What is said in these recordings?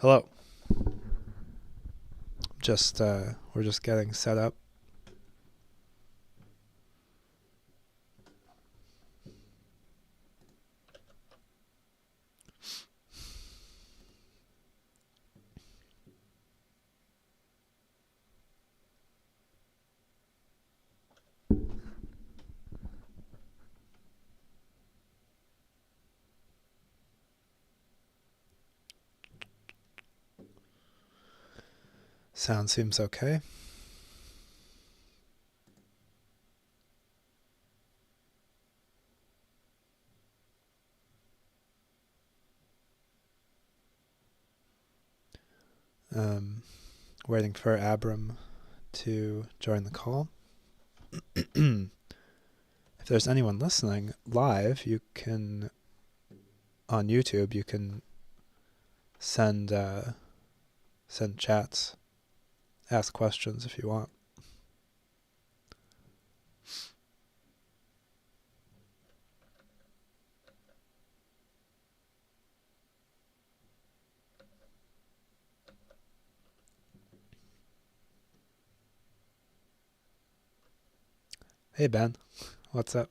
Hello. We're just getting set up. Sound seems okay. Waiting for Abram to join the call. If there's anyone listening live, you can, on YouTube, you can send chats, ask questions if you want. Hey Ben, what's up?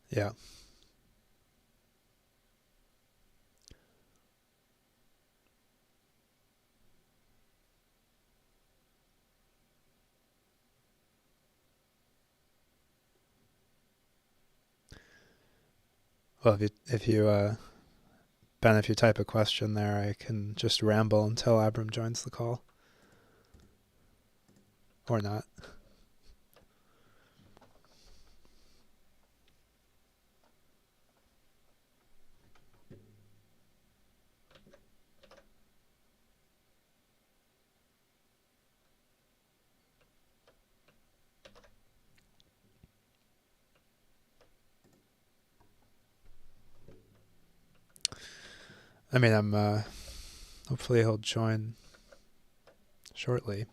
Yeah. Well, Ben, if you type a question there, I can just ramble until Abram joins the call. Or not. I mean, hopefully he'll join shortly.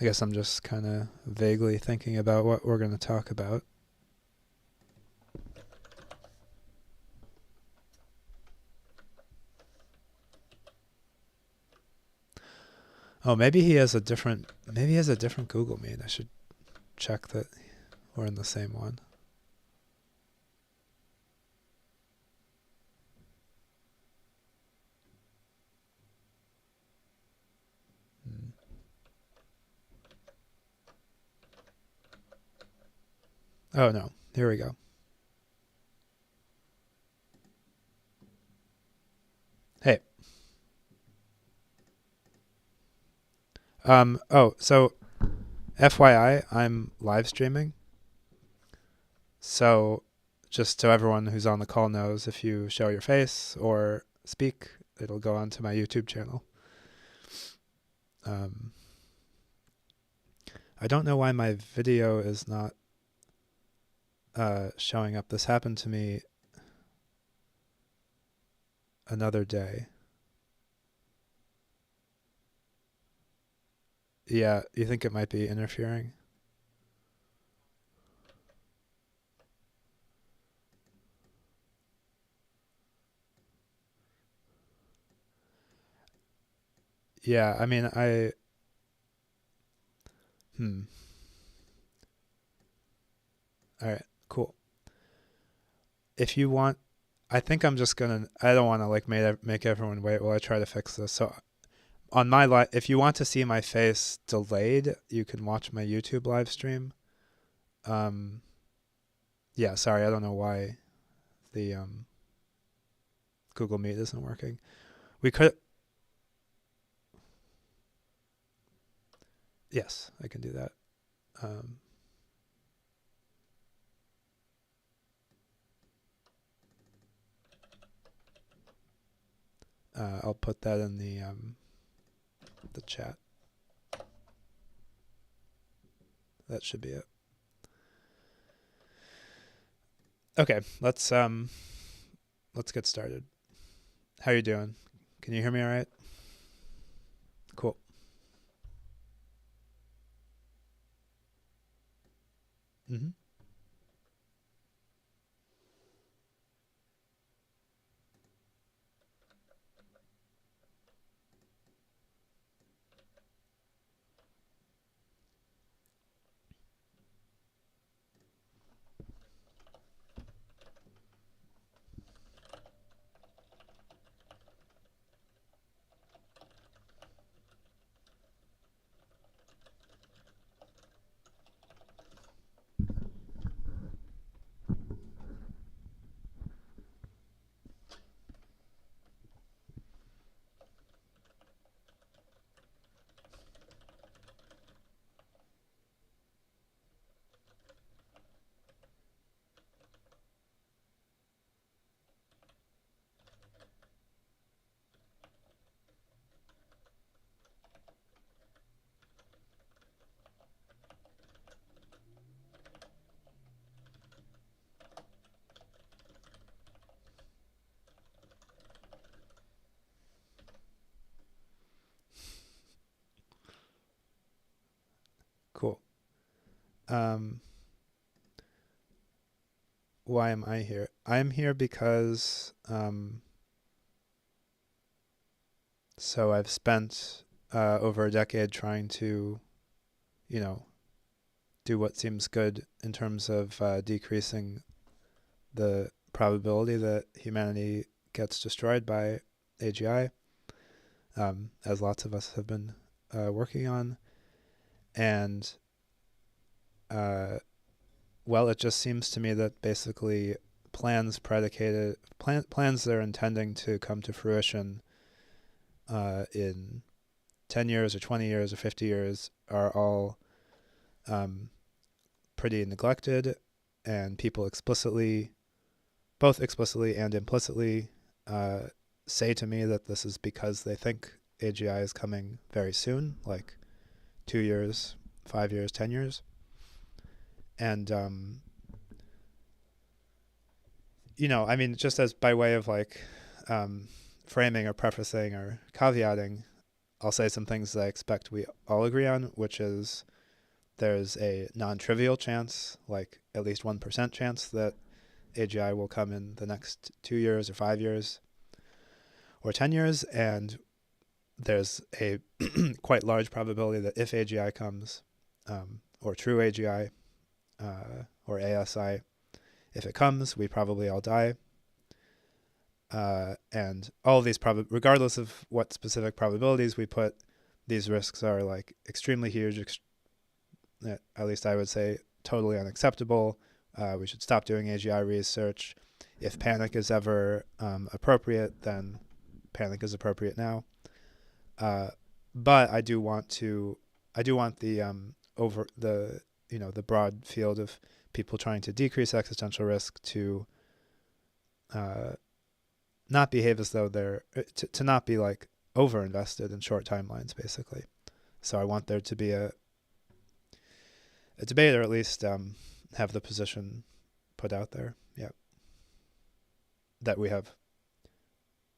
I guess I'm just kind of vaguely thinking about what we're going to talk about. Oh, maybe he has a different Google Meet. I should check that we're in the same one. Oh no, here we go. Hey. So FYI, I'm live streaming. So just so everyone who's on the call knows, if you show your face or speak, it'll go onto my YouTube channel. I don't know why my video is not showing up. This happened to me another day. Yeah, you think it might be interfering? Yeah, I mean, All right, cool. If you want, I think I'm just gonna. I don't want to like make everyone wait while I try to fix this. So on my if you want to see my face delayed, you can watch my YouTube live stream. Um, yeah, sorry, I don't know why the Google Meet isn't working. We could. Yes, I can do that. Um, I'll put that in the chat. That should be it. Okay, let's get started. How you doing? Can you hear me all right? Cool. Mm-hmm. Cool. Why am I here? I'm here because so I've spent over a decade trying to, you know, do what seems good in terms of decreasing the probability that humanity gets destroyed by AGI, as lots of us have been working on. And, well, it just seems to me that basically plans that are intending to come to fruition in 10 years or 20 years or 50 years are all pretty neglected, and people both explicitly and implicitly, say to me that this is because they think AGI is coming very soon, like 2 years, 5 years, 10 years. And, I mean, just as by way of like framing or prefacing or caveating, I'll say some things that I expect we all agree on, which is there's a non-trivial chance, like at least 1% chance that AGI will come in the next 2 years or 5 years or 10 years. And there's a quite large probability that if AGI comes, or true AGI, or ASI, if it comes, we probably all die. And all of these, regardless of what specific probabilities we put, these risks are like extremely huge, at least I would say totally unacceptable. We should stop doing AGI research. If panic is ever appropriate, then panic is appropriate now. But I do want the over the broad field of people trying to decrease existential risk to not behave as though they're to not be like over invested in short timelines, basically. So I want there to be a debate, or at least have the position put out there. Yeah, that we have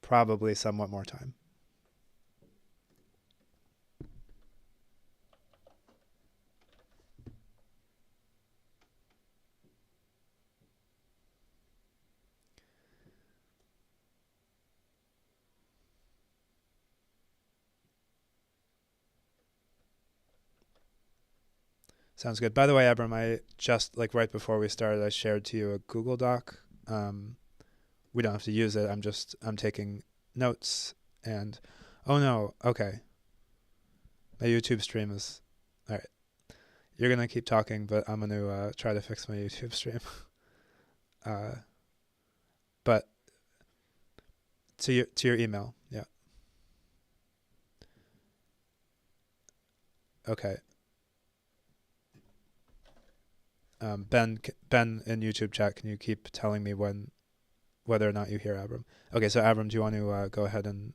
probably somewhat more time. Sounds good. By the way, Abram, I just, like right before we started, I shared to you a Google Doc we don't have to use it. I'm taking notes and oh no, okay. My YouTube stream is all right. You're gonna keep talking, but I'm gonna try to fix my YouTube stream. uh, but to your email, yeah. Okay. Ben in YouTube chat, can you keep telling me whether or not you hear Abram? Okay, so Abram, do you want to go ahead and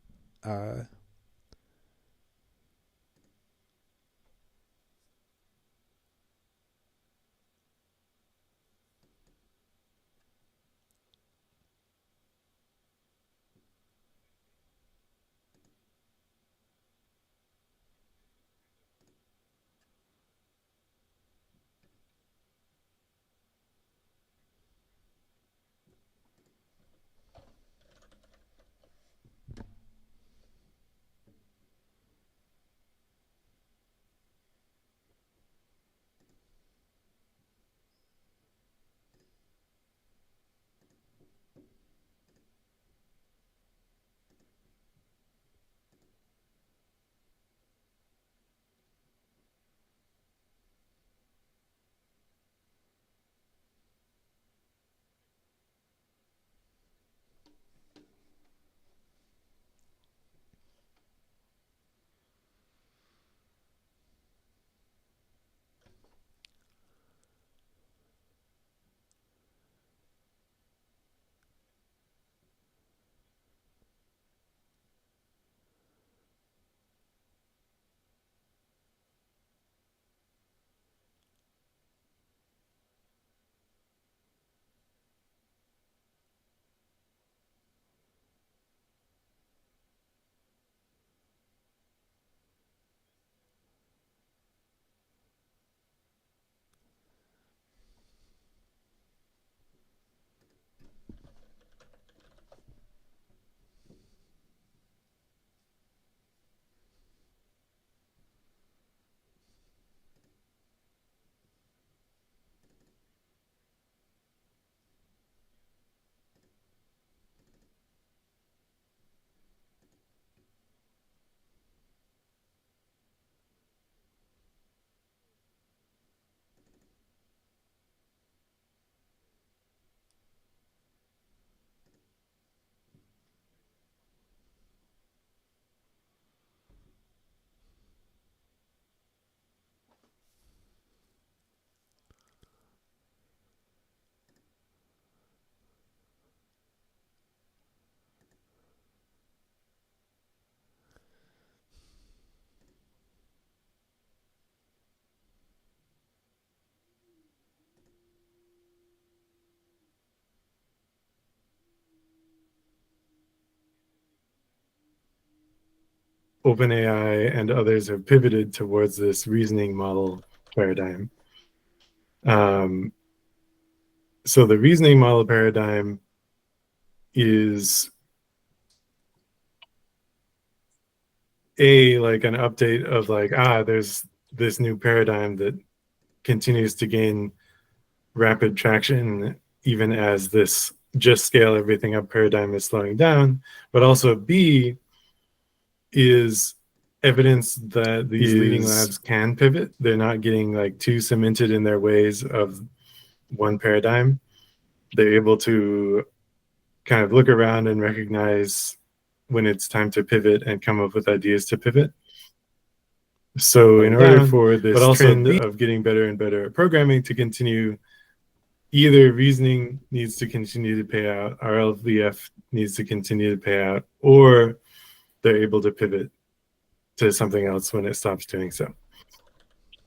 OpenAI and others have pivoted towards this reasoning model paradigm. So the reasoning model paradigm is like an update of like, there's this new paradigm that continues to gain rapid traction, even as this just scale everything up paradigm is slowing down. But also B is evidence that these leading labs can pivot. They're not getting like too cemented in their ways of one paradigm. They're able to kind of look around and recognize when it's time to pivot and come up with ideas to pivot. So in order for this trend of getting better and better at programming to continue, either reasoning needs to continue to pay out, RLVF needs to continue to pay out, or they're able to pivot to something else when it stops doing so.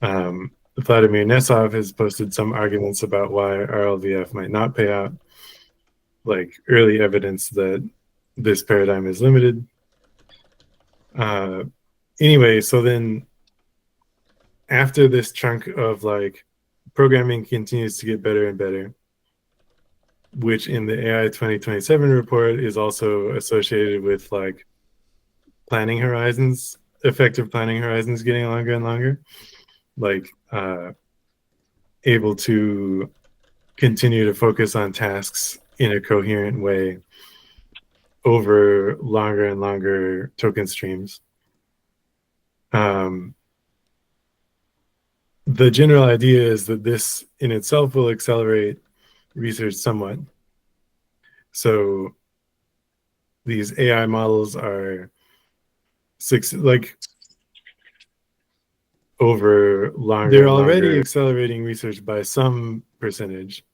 Vladimir Nesov has posted some arguments about why RLVF might not pay out, like early evidence that this paradigm is limited. Anyway, so then after this chunk of like programming continues to get better and better, which in the AI 2027 report is also associated with like planning horizons, effective planning horizons getting longer and longer, like able to continue to focus on tasks in a coherent way over longer and longer token streams. The general idea is that this in itself will accelerate research somewhat. So these AI models are over longer. They're already accelerating research by some percentage.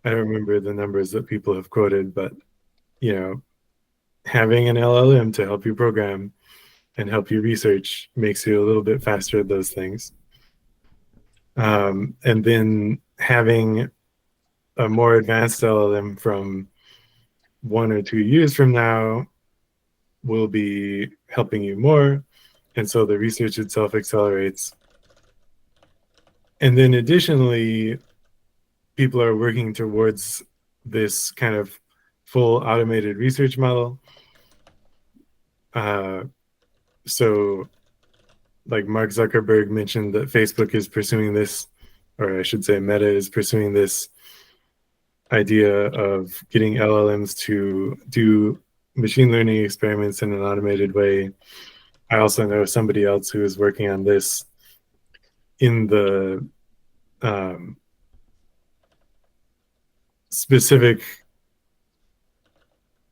I don't remember the numbers that people have quoted, but having an LLM to help you program and help you research makes you a little bit faster at those things. And then having a more advanced LLM from 1 or 2 years from now will be helping you more. And so the research itself accelerates. And then additionally, people are working towards this kind of full automated research model. So like Mark Zuckerberg mentioned that Facebook is pursuing this, or I should say Meta is pursuing this idea of getting LLMs to do machine learning experiments in an automated way. I also know somebody else who is working on this in the specific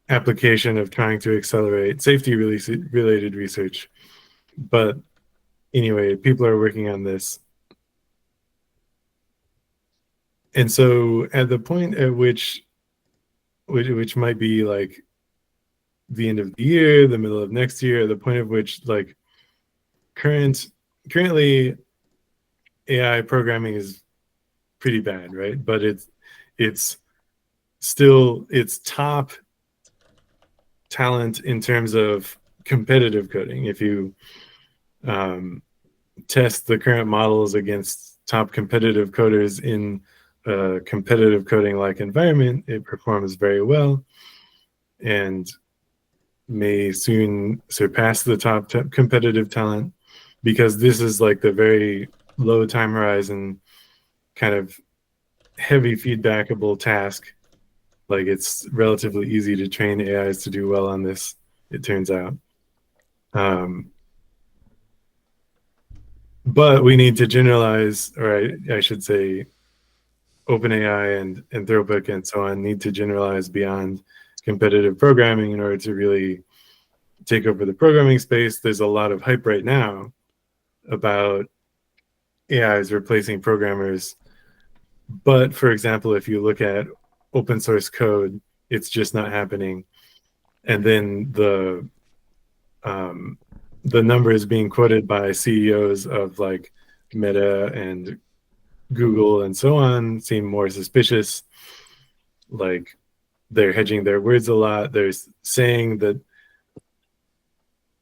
application of trying to accelerate safety related research. But anyway, people are working on this. And so at the point at which might be like the end of the year, the middle of next year, the point at which like currently AI programming is pretty bad, right? But it's still its top talent in terms of competitive coding. If you test the current models against top competitive coders in a competitive coding like environment, it performs very well and may soon surpass the top competitive talent, because this is like the very low time horizon kind of heavy feedbackable task. Like it's relatively easy to train AIs to do well on this, it turns out. But we need to generalize, or I should say OpenAI and Anthropic and so on need to generalize beyond competitive programming in order to really take over the programming space. There's a lot of hype right now about AIs replacing programmers. But for example, if you look at open source code, it's just not happening. And then the numbers being quoted by CEOs of like Meta and Google and so on seem more suspicious. Like they're hedging their words a lot. They're saying that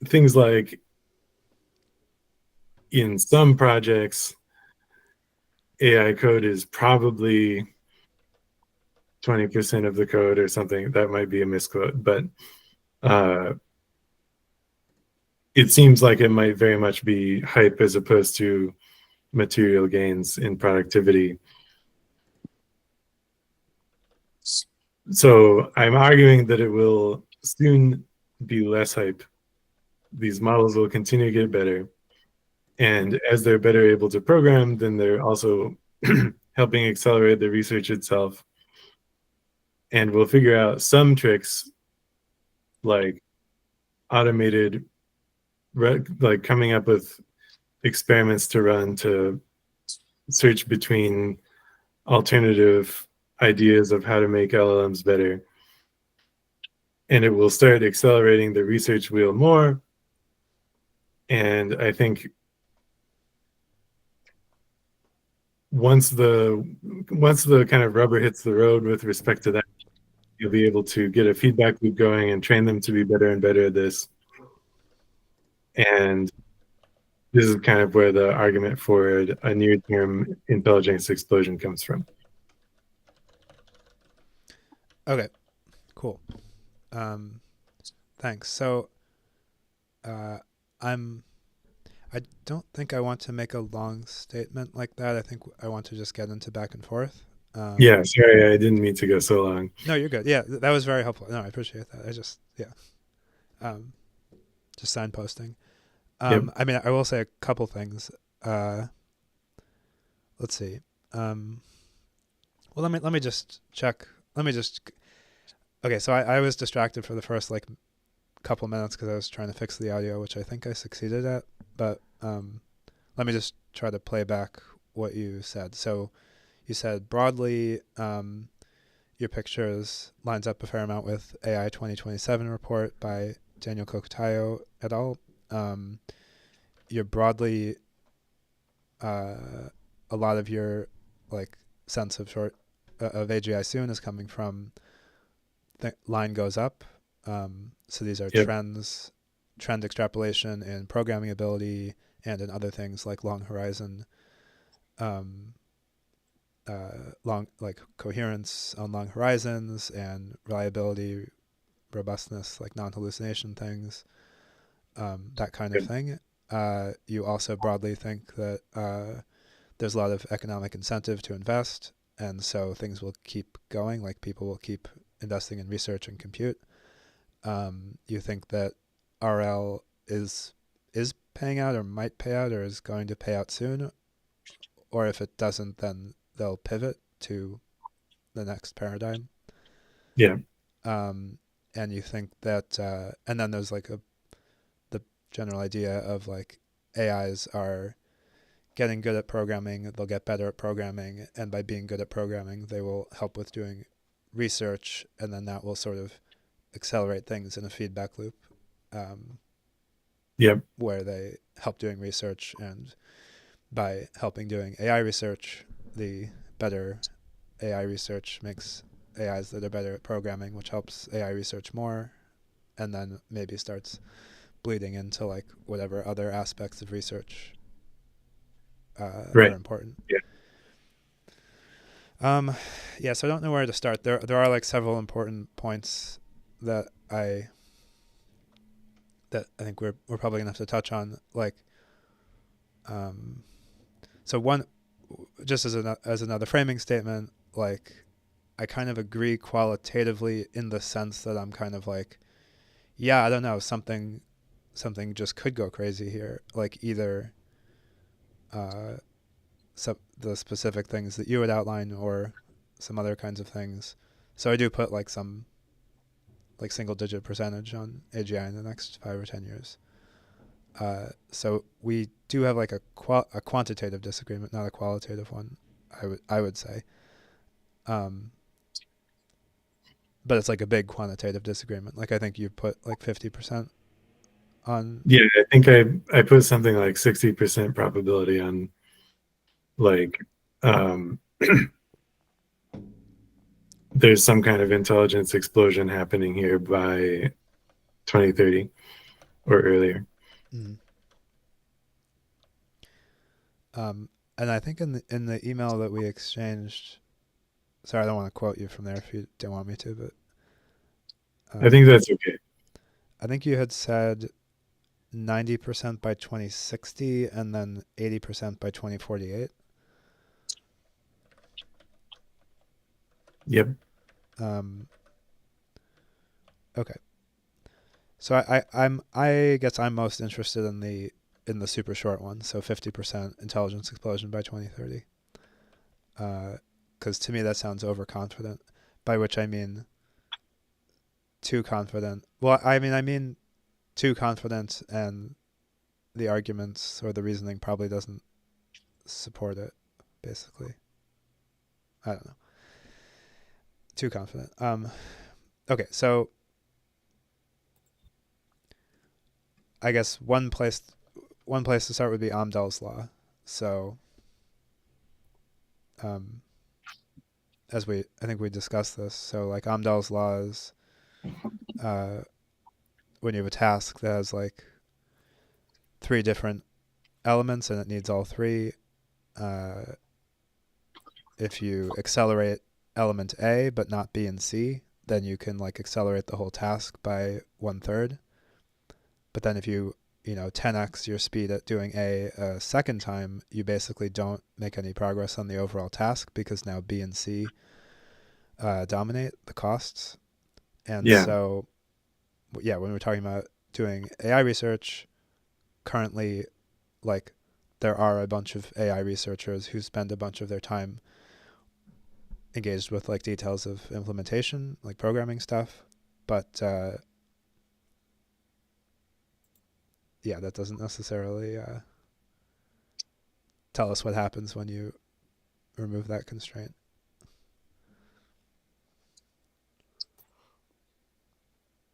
things like in some projects, AI code is probably 20% of the code or something. That might be a misquote, but it seems like it might very much be hype as opposed to material gains in productivity. So I'm arguing that it will soon be less hype. These models will continue to get better. And as they're better able to program, then they're also helping accelerate the research itself. And we'll figure out some tricks like automated, like coming up with experiments to run to search between alternative ideas of how to make LLMs better. And it will start accelerating the research wheel more. And I think once the kind of rubber hits the road with respect to that, you'll be able to get a feedback loop going and train them to be better and better at this. And this is kind of where the argument for a near-term intelligence explosion comes from. Okay, cool. Thanks. So I don't think I want to make a long statement like that. I think I want to just get into back and forth. Yeah, sorry, I didn't mean to go so long. No, you're good. Yeah, that was very helpful. No, I appreciate that. I just um, just signposting. Yep. I mean, I will say a couple things. Uh, let's see. Um, well, let me just check. Let me just. Okay, so I was distracted for the first like couple minutes because I was trying to fix the audio, which I think I succeeded at. But let me just try to play back what you said. So you said broadly, your pictures lines up a fair amount with AI 2027 report by Daniel Kokotayo et al. You're broadly a lot of your like sense of of AGI soon is coming from line goes up. So these are Yep. trend extrapolation in programming ability and in other things like long horizon, um, long like coherence on long horizons and reliability, robustness, like non-hallucination things, that kind of Yep. thing. You also broadly think that there's a lot of economic incentive to invest, and so things will keep going. Like people will keep investing in research and compute. You think that RL is paying out or might pay out or is going to pay out soon, or if it doesn't, then they'll pivot to the next paradigm. Yeah. And you think that, and then there's like the general idea of like AIs are getting good at programming, they'll get better at programming, and by being good at programming, they will help with doing research, and then that will sort of accelerate things in a feedback loop, um, Yep. where they help doing research, and by helping doing AI research, the better AI research makes AIs that are better at programming, which helps AI research more, and then maybe starts bleeding into like whatever other aspects of research are Right. important. Yeah. Um, yeah, so I don't know where to start. There are like several important points that I think we're probably gonna have to touch on. Like, um, so one, just as another framing statement, like I kind of agree qualitatively in the sense that I'm kind of like, yeah, I don't know, something just could go crazy here. Like either uh, the specific things that you would outline or some other kinds of things. So I do put like some like single digit percentage on AGI in the next 5 or 10 years. So we do have like a quantitative disagreement, not a qualitative one. I would say, um, but it's like a big quantitative disagreement. Like I think you put like 50% on. Yeah. I think I put something like 60% probability on like um there's some kind of intelligence explosion happening here by 2030 or earlier. Mm. Um, and I think in the email that we exchanged, sorry, I don't want to quote you from there if you don't want me to, but I think that's okay. I think you had said 90% by 2060 and then 80% by 2048. Yep. Um, okay, so I guess I'm most interested in the super short one, so 50% intelligence explosion by 2030. Because to me that sounds overconfident, by which I mean too confident. Well, I mean too confident, and the arguments or the reasoning probably doesn't support it. Basically, I don't know. Too confident. Okay, so I guess one place to start would be Amdahl's law. So, um, I think we discussed this. So, like Amdahl's law is uh, when you have a task that has like three different elements and it needs all three. Uh, if you accelerate element A but not B and C, then you can like accelerate the whole task by 1/3. But then if you 10x your speed at doing a second time, you basically don't make any progress on the overall task because now B and C dominate the costs. And Yeah. so, yeah, when we're talking about doing AI research, currently, like, there are a bunch of AI researchers who spend a bunch of their time engaged with like details of implementation, like programming stuff. But yeah, that doesn't necessarily tell us what happens when you remove that constraint.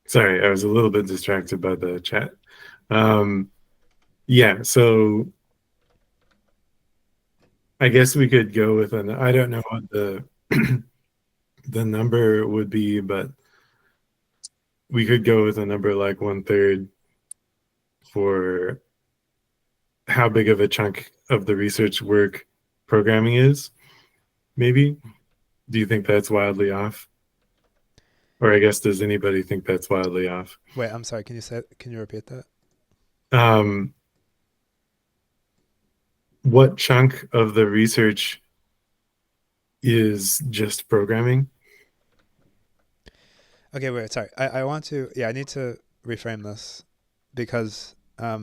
Sorry, I was a little bit distracted by the chat. Yeah, so I guess we could go with an, I don't know what the the number would be, but we could go with a number like 1/3 for how big of a chunk of the research work programming is, maybe. Do you think that's wildly off? Or I guess, does anybody think that's wildly off? Wait, I'm sorry. Can you repeat that? Um, what chunk of the research is just programming? Okay, wait, sorry. I want to, yeah, I need to reframe this because, let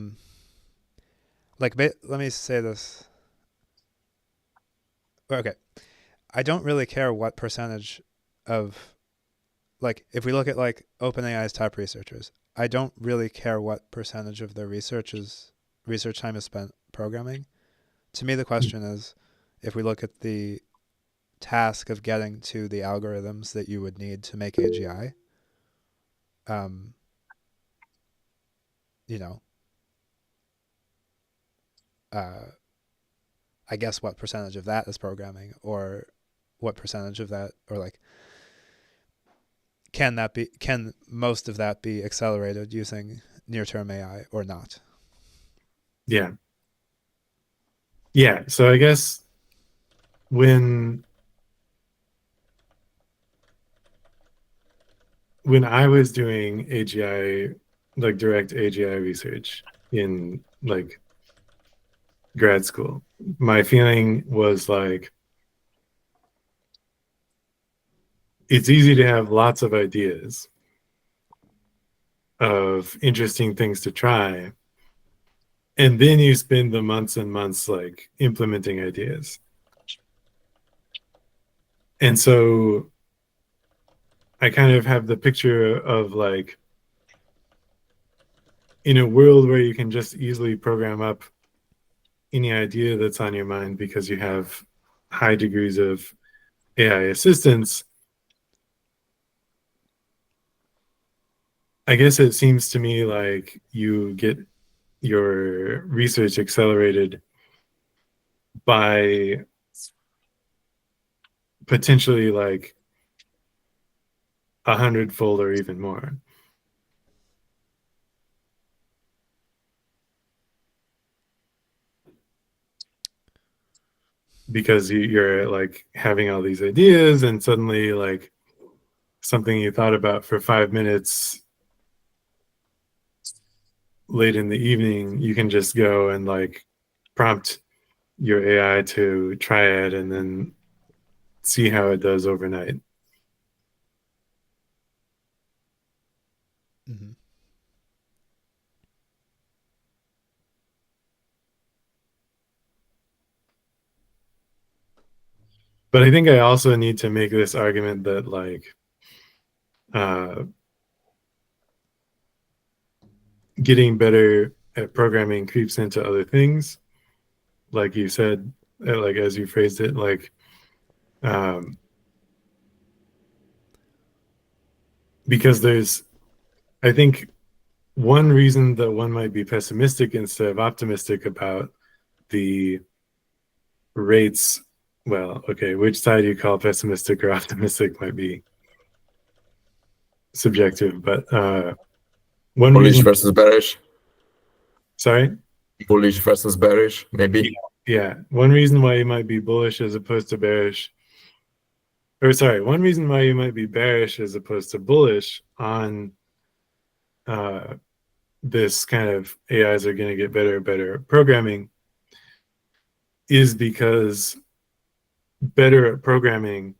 me say this. Okay. I don't really care what percentage of, like, if we look at like OpenAI's top researchers, I don't really care what percentage of their research time is spent programming. To me, the question is, if we look at the task of getting to the algorithms that you would need to make AGI, um, you know, uh, I guess what percentage of that is programming, or what percentage of that, or like, can most of that be accelerated using near-term AI or not? Yeah. Yeah. So I guess when I was doing AGI, like direct AGI research in like grad school, my feeling was like it's easy to have lots of ideas of interesting things to try, and then you spend the months and months like implementing ideas. And so I kind of have the picture of like, in a world where you can just easily program up any idea that's on your mind because you have high degrees of AI assistance, I guess it seems to me like you get your research accelerated by potentially like 100-fold or even more. Because you're like having all these ideas, and suddenly like something you thought about for 5 minutes late in the evening, you can just go and like prompt your AI to try it and then see how it does overnight. Mm-hmm. But I think I also need to make this argument that like uh, getting better at programming creeps into other things, like you said, like as you phrased it, like um, because there's, I think one reason that one might be pessimistic instead of optimistic about the rates, well, okay, which side you call pessimistic or optimistic might be subjective, but one Bullish reason, versus bearish. sorry, Bullish versus bearish, yeah, maybe. yeah, one reason why you might be bullish as opposed to bearish, or sorry, one reason why you might be bearish as opposed to bullish on this kind of AIs are going to get better and better at programming is because better at programming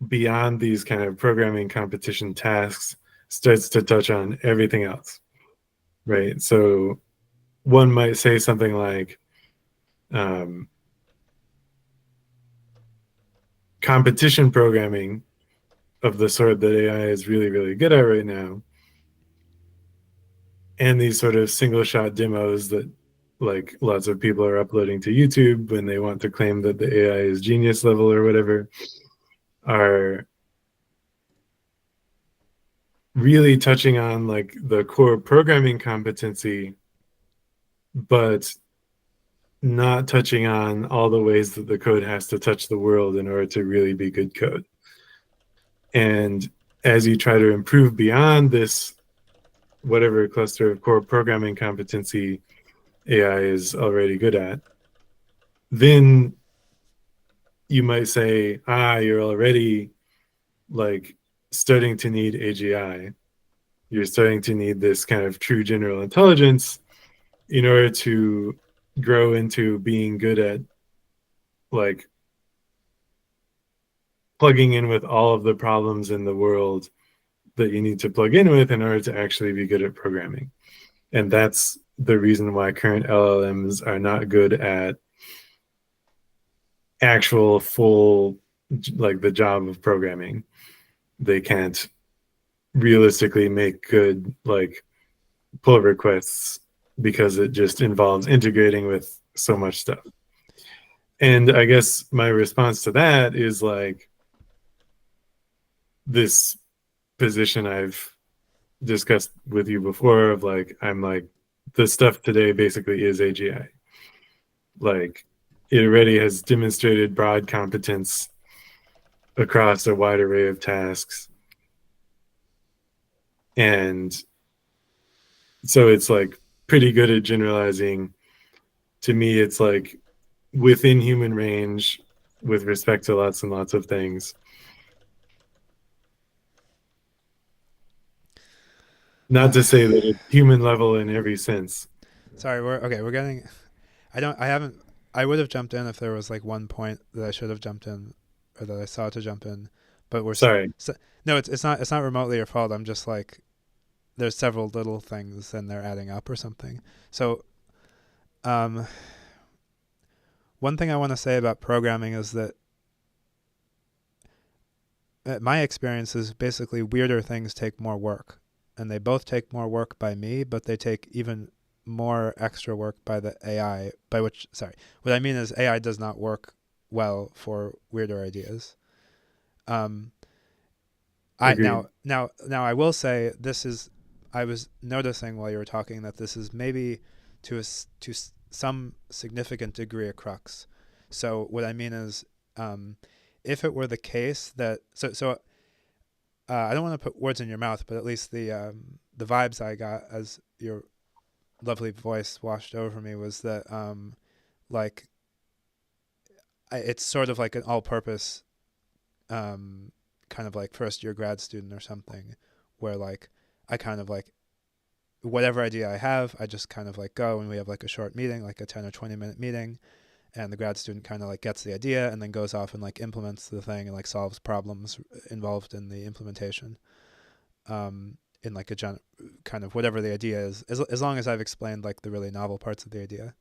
beyond these kind of programming competition tasks starts to touch on everything else, right? So one might say something like, competition programming of the sort that AI is really, really good at right now, and these sort of single shot demos that like lots of people are uploading to YouTube when they want to claim that the AI is genius level or whatever, are really touching on like the core programming competency, but not touching on all the ways that the code has to touch the world in order to really be good code. And as you try to improve beyond this, whatever cluster of core programming competency AI is already good at, then you might say, you're already like starting to need AGI. You're starting to need this kind of true general intelligence in order to grow into being good at like plugging in with all of the problems in the world that you need to plug in with in order to actually be good at programming. And that's the reason why current LLMs are not good at actual full, like the job of programming. They can't realistically make good like pull requests because it just involves integrating with so much stuff. And I guess my response to that is like this position I've discussed with you before of like, I'm like, the stuff today basically is AGI. Like it already has demonstrated broad competence across a wide array of tasks. And so it's like pretty good at generalizing. To me, it's like within human range with respect to lots and lots of things. Not to say that it's human level in every sense. Sorry, we're getting. I would have jumped in if there was like one point that I should have jumped in, or that I saw to jump in, but Sorry. No, it's not remotely your fault. I'm just like, there's several little things and they're adding up or something. So, one thing I want to say about programming is that my experience is basically weirder things take more work, and they both take more work by me, but they take even more extra work by the AI, what I mean is AI does not work well for weirder ideas. Now I will say I was noticing while you were talking that this is maybe to some significant degree a crux. So what I mean is, if it were the case that I don't want to put words in your mouth, but at least the vibes I got as your lovely voice washed over me was that like it's sort of like an all-purpose kind of like first-year grad student or something, where like I kind of like whatever idea I have, I just kind of like go and we have like a short meeting, like a 10 or 20-minute meeting, and the grad student kind of like gets the idea and then goes off and like implements the thing and like solves problems involved in the implementation. In like a kind of whatever the idea is, as long as I've explained like the really novel parts of the idea.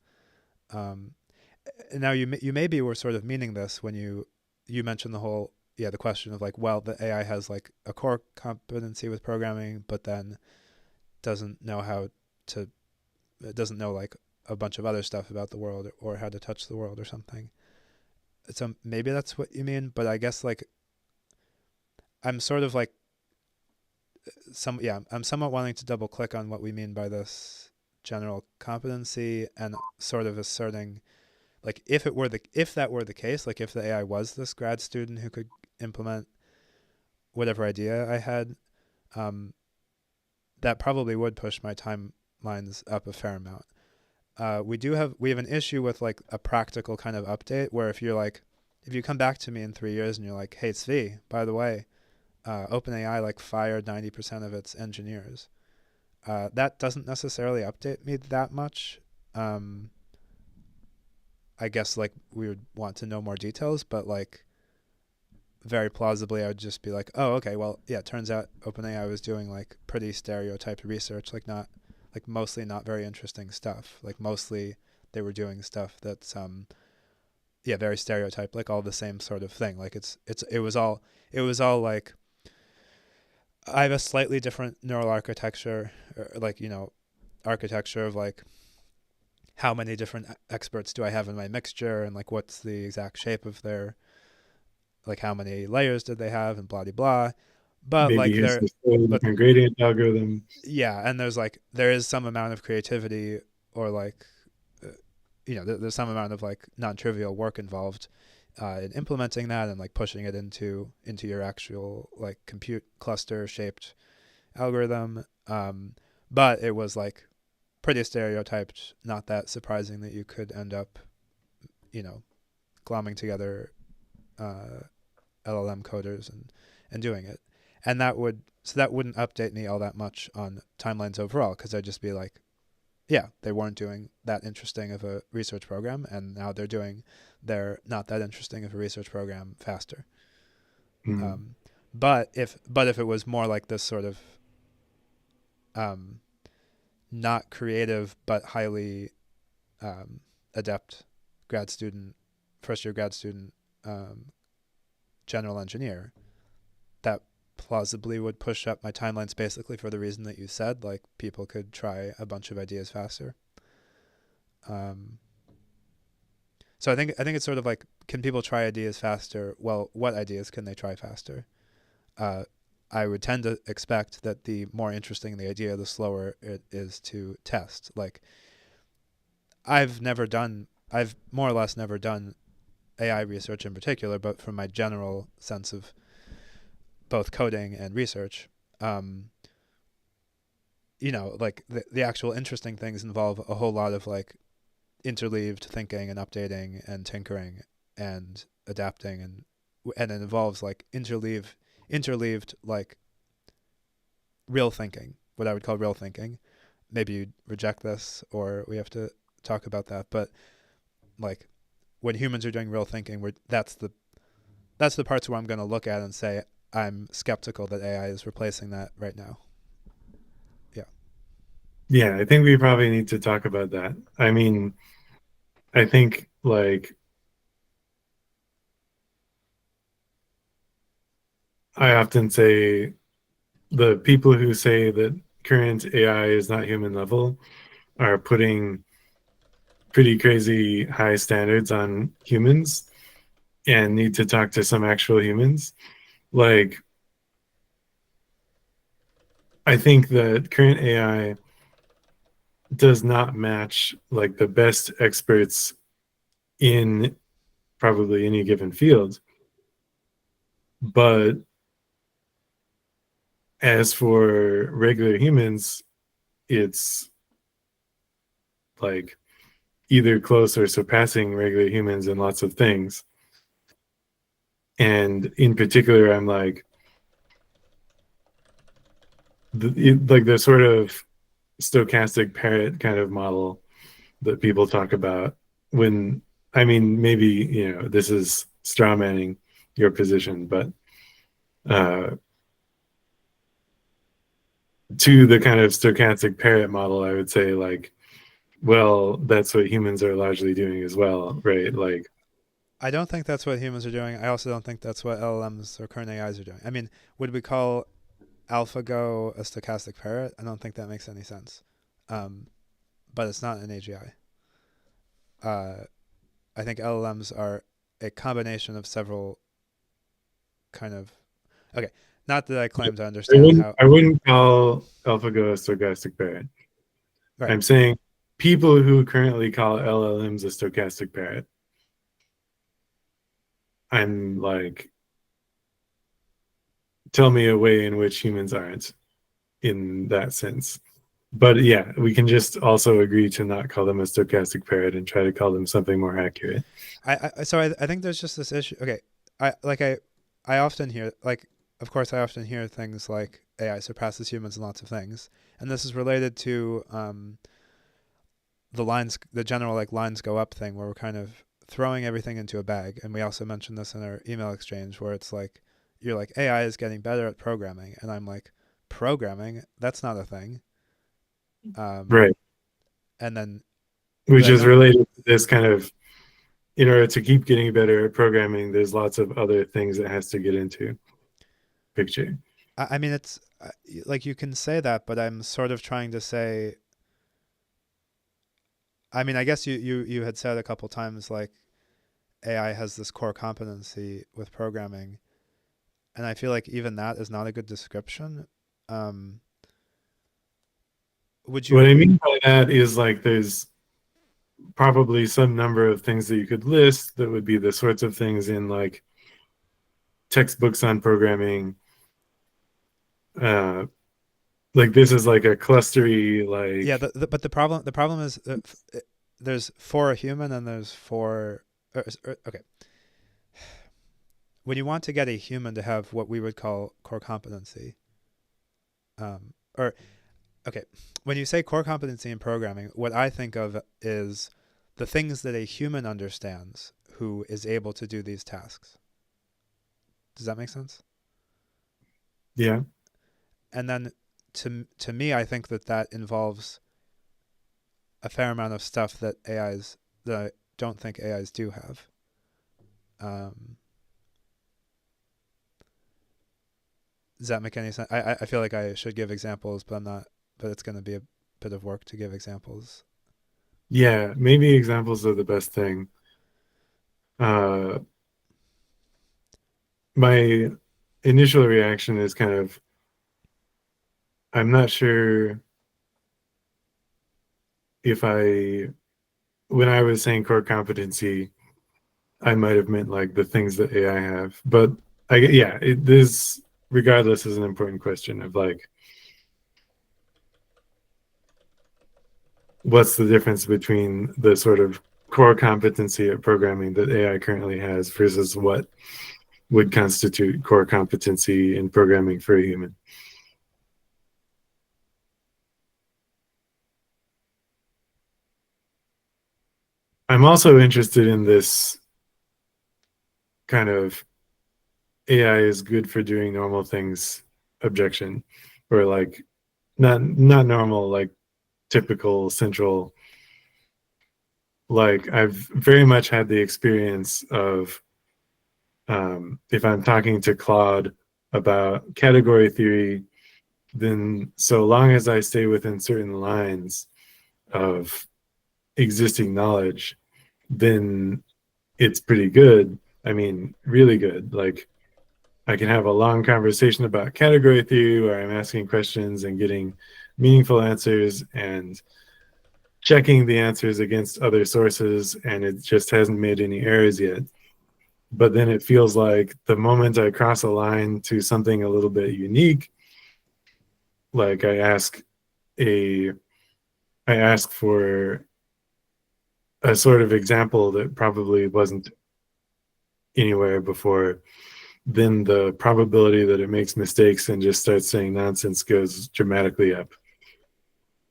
Now you maybe were sort of meaning this when you mentioned the question of like, well, the AI has like a core competency with programming, but then doesn't know like a bunch of other stuff about the world or how to touch the world or something. So maybe that's what you mean, but I guess like I'm sort of like I'm somewhat wanting to double click on what we mean by this general competency and sort of asserting like if that were the case, like if the AI was this grad student who could implement whatever idea I had, that probably would push my timelines up a fair amount. We have an issue with like a practical kind of update where if you come back to me in 3 years and you're like, hey Svi, by the way, OpenAI like fired 90% of its engineers. That doesn't necessarily update me that much. I guess like we would want to know more details, but like very plausibly I would just be like, oh, okay, well, yeah, it turns out OpenAI was doing like pretty stereotyped research, like not like mostly not very interesting stuff. Like mostly they were doing stuff that's yeah, very stereotyped, like all the same sort of thing. Like it was all like I have a slightly different neural architecture, or like, you know, architecture of like how many different experts do I have in my mixture, and like what's the exact shape of their, like how many layers did they have, and blah blah blah. But Maybe like here's there, this whole but different gradient algorithm. yeah, and there is some amount of creativity, or like you know, there's some amount of like non-trivial work involved in implementing that and like pushing it into your actual like compute cluster shaped algorithm. But it was like pretty stereotyped, not that surprising that you could end up, you know, glomming together LLM coders and doing it. And that wouldn't update me all that much on timelines overall, because I'd just be like, yeah, they weren't doing that interesting of a research program, and now they're not that interesting of a research program faster. Mm. But if it was more like this sort of not creative but highly adept grad student, first year grad student, general engineer, that plausibly would push up my timelines basically for the reason that you said, like people could try a bunch of ideas faster. So I think it's sort of like, can people try ideas faster? Well, what ideas can they try faster? I would tend to expect that the more interesting the idea, the slower it is to test. Like I've more or less never done AI research in particular, but from my general sense of both coding and research, you know, like the actual interesting things involve a whole lot of like interleaved thinking and updating and tinkering and adapting, and it involves like interleaved like real thinking, what I would call real thinking. Maybe you'd reject this, or we have to talk about that, but like when humans are doing real thinking, that's the parts where I'm going to look at and say I'm skeptical that AI is replacing that right now. Yeah, I think we probably need to talk about that. I mean, I think like I often say the people who say that current AI is not human level are putting pretty crazy high standards on humans and need to talk to some actual humans. Like, I think that current AI does not match like the best experts in probably any given field. But as for regular humans, it's like either close or surpassing regular humans in lots of things. And in particular, I'm like, the sort of stochastic parrot kind of model that people talk about when, I mean, maybe, you know, this is straw manning your position, but to the kind of stochastic parrot model, I would say like, well, that's what humans are largely doing as well, right? Like, I don't think that's what humans are doing. I also don't think that's what LLMs or current AIs are doing. I mean, would we call AlphaGo a stochastic parrot? I don't think that makes any sense. But it's not an AGI. I think LLMs are a combination of several kind of, okay, not that I claim to understand how. I wouldn't call AlphaGo a stochastic parrot. Right. I'm saying people who currently call LLMs a stochastic parrot, I'm like, tell me a way in which humans aren't in that sense. But yeah, we can just also agree to not call them a stochastic parrot and try to call them something more accurate. So I think there's just this issue. Okay, I often hear like, of course, I often hear things like AI surpasses humans in lots of things, and this is related to the general like lines go up thing, where we're kind of throwing everything into a bag. And we also mentioned this in our email exchange, where it's like you're like AI is getting better at programming, and I'm like, programming? That's not a thing. Right. And then Which like is related to this kind of, in order to keep getting better at programming, there's lots of other things it has to get into picture. I mean, it's like you can say that, but I'm sort of trying to say. I mean, I guess you had said a couple times like AI has this core competency with programming, and I feel like even that is not a good description. Um, would What you? I mean by that is like there's probably some number of things that you could list that would be the sorts of things in like textbooks on programming. Like this is like a clustery Yeah, like but the problem is there's for a human and there's for okay. When you want to get a human to have what we would call core competency, or okay, when you say core competency in programming, what I think of is the things that a human understands who is able to do these tasks. Does that make sense? yeah. And then to me, I think that involves a fair amount of stuff that AIs that I don't think AIs do have. Um, does that make any sense? I feel like I should give examples, but I'm not. But it's going to be a bit of work to give examples. Yeah, maybe examples are the best thing. Uh, my initial reaction is kind of, I'm not sure if when I was saying core competency, I might have meant like the things that AI have. But yeah, this regardless is an important question of like, what's the difference between the sort of core competency of programming that AI currently has versus what would constitute core competency in programming for a human? I'm also interested in this kind of AI is good for doing normal things objection, or like not normal, like typical central. Like I've very much had the experience of if I'm talking to Claude about category theory, then so long as I stay within certain lines of existing knowledge, then it's pretty good. I mean, really good. Like I can have a long conversation about category theory where I'm asking questions and getting meaningful answers and checking the answers against other sources, and it just hasn't made any errors yet. But then it feels like the moment I cross a line to something a little bit unique, like a I ask for a sort of example that probably wasn't anywhere before, then the probability that it makes mistakes and just starts saying nonsense goes dramatically up.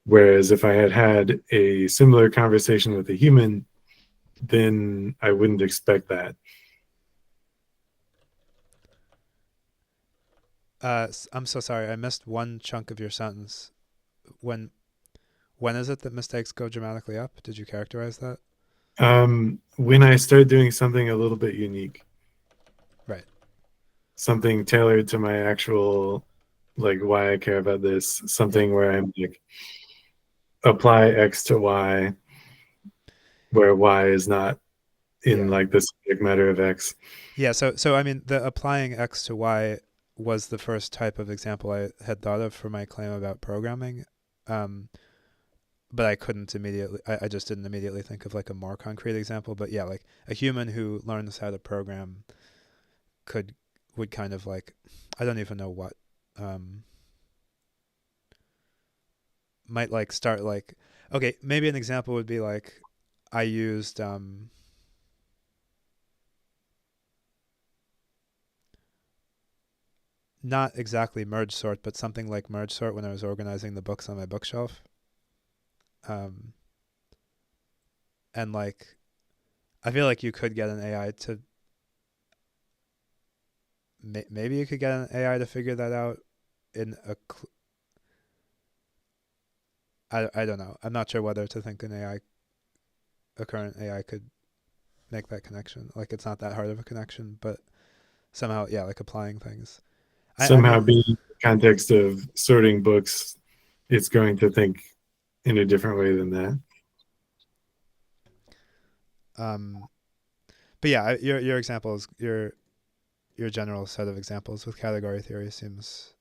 Whereas if I had had a similar conversation with a human, then I wouldn't expect that. I'm so sorry. I missed one chunk of your sentence. When when is it that mistakes go dramatically up? Did you characterize that? When I start doing something a little bit unique, Right. something tailored to my actual, like why I care about this, something Yeah. where I'm like, apply X to Y, where Y is not in Yeah. like the subject matter of X. Yeah. So I mean, the applying X to Y was the first type of example I had thought of for my claim about programming. Um, but I couldn't immediately. I just didn't immediately think of like a more concrete example. But yeah, like a human who learns how to program could would kind of like, I don't even know what, um, might like start like, okay, maybe an example would be like I used not exactly merge sort, but something like merge sort when I was organizing the books on my bookshelf. And like, I feel like you could get an AI to, maybe you could get an AI to figure that out in I don't know. I'm not sure whether to think a current AI could make that connection. Like, it's not that hard of a connection, but somehow, yeah, like applying things. I Somehow, mean, being in the context of sorting books, it's going to think in a different way than that. but yeah, your examples, your general set of examples with category theory seems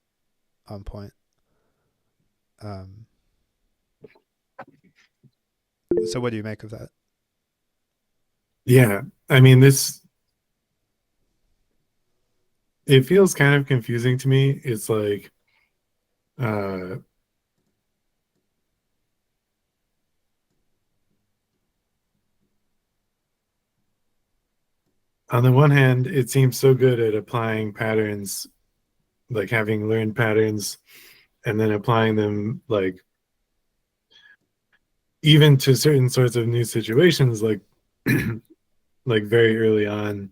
on point. So what do you make of that? Yeah, I mean, it feels kind of confusing to me. It's like, uh, on the one hand, it seems so good at applying patterns, like having learned patterns and then applying them, like even to certain sorts of new situations, like like very early on.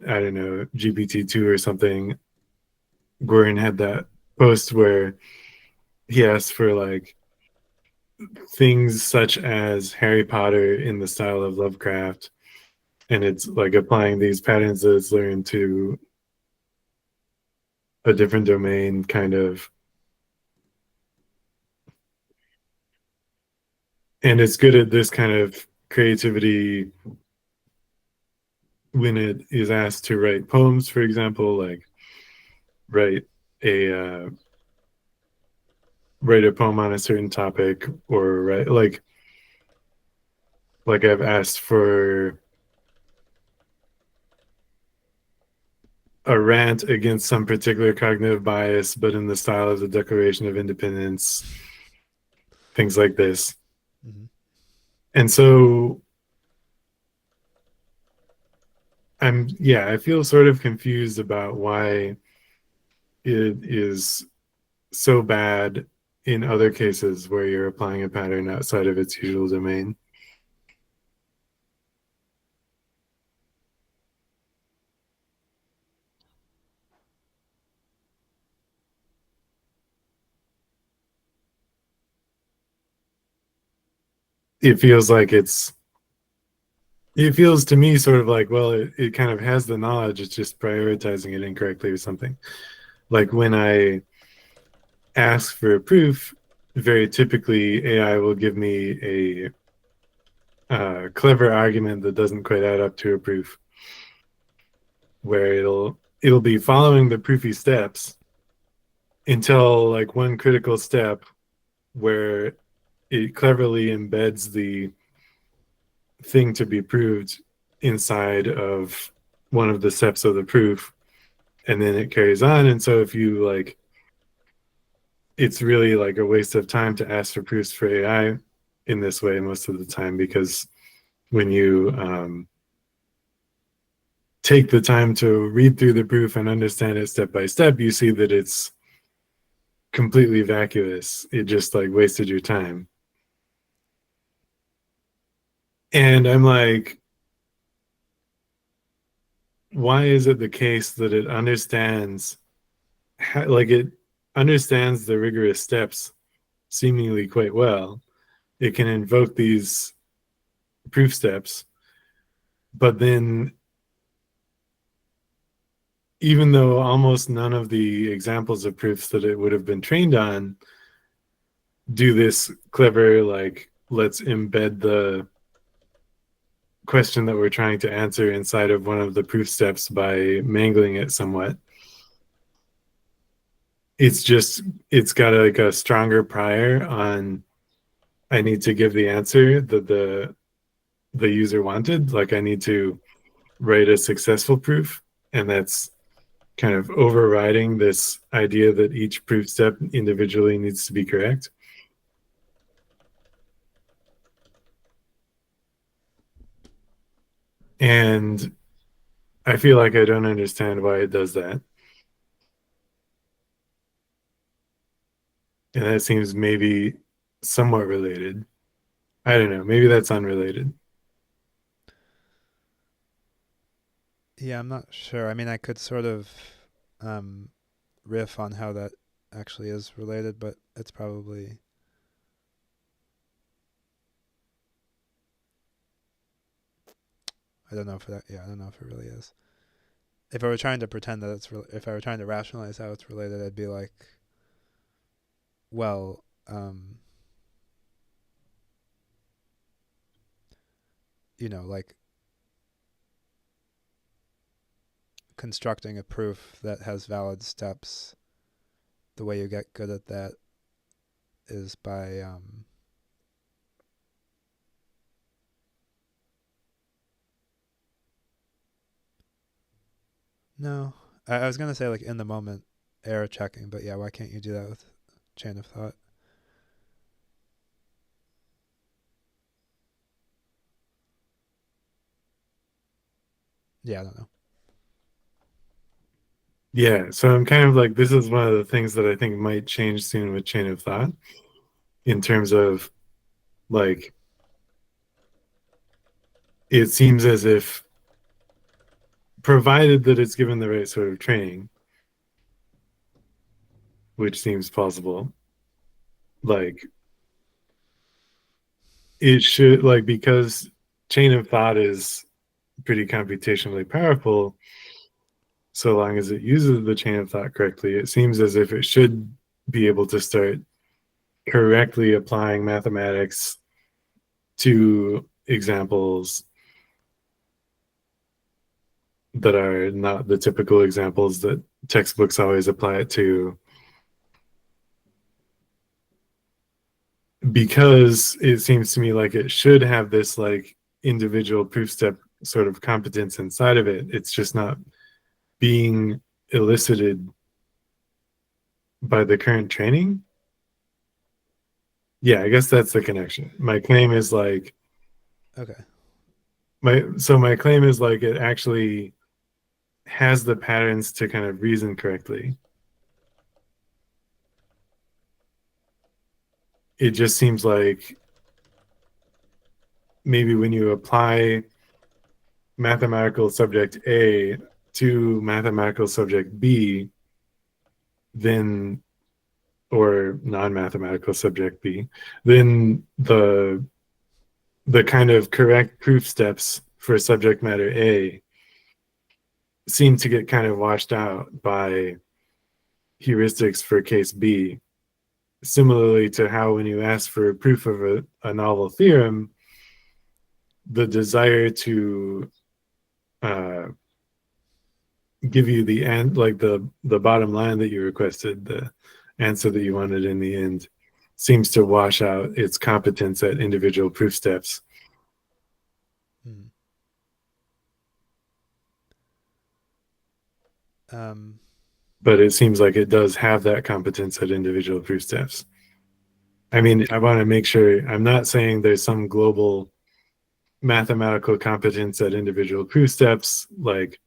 I don't know, GPT-2 or something. Gordon had that post where he asked for like things such as Harry Potter in the style of Lovecraft, and it's like applying these patterns that it's learned to a different domain, kind of. And it's good at this kind of creativity when it is asked to write poems, for example, like write a write a poem on a certain topic, or write like I've asked for a rant against some particular cognitive bias, but in the style of the Declaration of Independence, things like this. Mm-hmm. And so I feel sort of confused about why it is so bad in other cases where you're applying a pattern outside of its usual domain. It feels like it feels to me sort of like, well, it kind of has the knowledge, it's just prioritizing it incorrectly or something. Like when I ask for a proof, very typically AI will give me a clever argument that doesn't quite add up to a proof, where it'll be following the proofy steps until like one critical step where it cleverly embeds the thing to be proved inside of one of the steps of the proof, and then it carries on. And so if you like, it's really like a waste of time to ask for proofs for AI in this way most of the time, because when you take the time to read through the proof and understand it step by step, you see that it's completely vacuous. It just like wasted your time. And I'm like, why is it the case that it understands, like it understands the rigorous steps seemingly quite well? It can invoke these proof steps, but then even though almost none of the examples of proofs that it would have been trained on do this clever, like, let's embed the question that we're trying to answer inside of one of the proof steps by mangling it somewhat. It's got like a stronger prior on, I need to give the answer that the user wanted. Like I need to write a successful proof, and that's kind of overriding this idea that each proof step individually needs to be correct. And I feel like I don't understand why it does that. And that seems maybe somewhat related. I don't know. Maybe that's unrelated. Yeah, I'm not sure. I mean, I could sort of um, riff on how that actually is related, but it's probably I don't know if that. Yeah, I don't know if it really is. If I were trying to pretend that if I were trying to rationalize how it's related, I'd be like, well, like constructing a proof that has valid steps. The way you get good at that is by no. I was gonna say like in the moment error checking, but yeah, why can't you do that with chain of thought? Yeah, I don't know. Yeah. So I'm kind of like, this is one of the things that I think might change soon with chain of thought in terms of like, it seems as if, provided that it's given the right sort of training, which seems possible, like it should, like, because chain of thought is pretty computationally powerful, so long as it uses the chain of thought correctly, it seems as if it should be able to start correctly applying mathematics to examples that are not the typical examples that textbooks always apply it to, because it seems to me like it should have this like individual proof step sort of competence inside of it. It's just not being elicited by the current training. Yeah, I guess that's the connection. My claim is like, Okay. my claim is like it actually has the patterns to kind of reason correctly. It just seems like maybe when you apply mathematical subject A to mathematical subject B, then, or non-mathematical subject B, then the kind of correct proof steps for subject matter A seem to get kind of washed out by heuristics for case B. Similarly to how when you ask for proof of a novel theorem, the desire to uh, give you the end, like the bottom line that you requested, the answer that you wanted in the end, seems to wash out its competence at individual proof steps. Hmm. Um, But it seems like it does have that competence at individual proof steps. I mean, I want to make sure I'm not saying there's some global mathematical competence at individual proof steps. Like,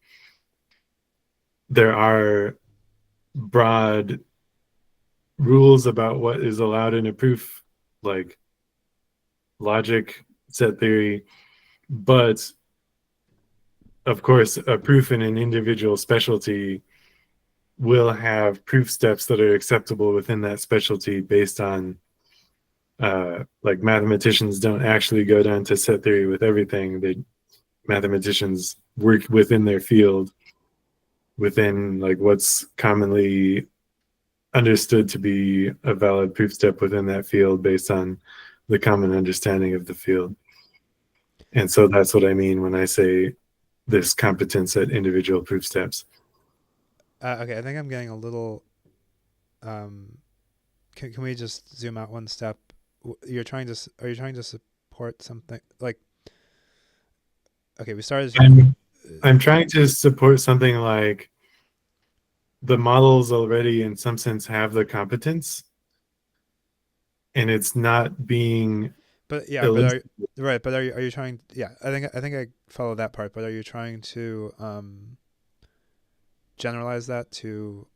there are broad rules about what is allowed in a proof, like logic, set theory, but of course, a proof in an individual specialty will have proof steps that are acceptable within that specialty based on like mathematicians don't actually go down to set theory with everything. Mathematicians work within their field, within like what's commonly understood to be a valid proof step within that field based on the common understanding of the field. And so that's what I mean when I say this competence at individual proof steps. okay, I think I'm getting a little. Um, can we just zoom out one step? Are you trying to support something like? Okay, we started. I'm trying to support something like the models already in some sense have the competence, and it's not being But yeah, but elicited. right? But are you trying? Yeah, I think I follow that part. But are you trying to generalize that to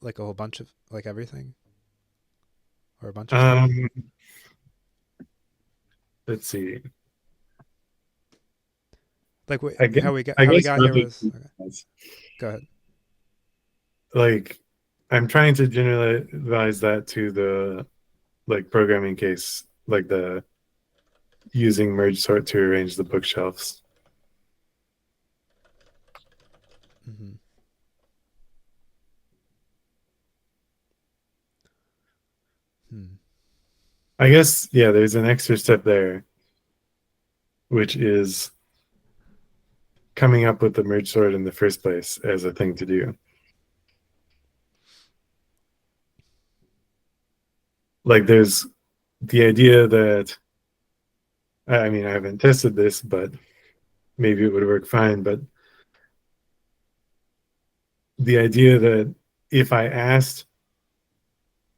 like a whole bunch of like everything? or a bunch of stuff? Let's see. Like I guess I how we guess got here nothing. was okay. Go ahead. Like I'm trying to generalize that to the like programming case, like the using merge sort to arrange the bookshelves. Mm-hmm. Hmm. I guess yeah, there's an extra step there, which is coming up with the merge sort in the first place as a thing to do. Like there's the idea that I mean I haven't tested this, but maybe it would work fine. But the idea that if I asked,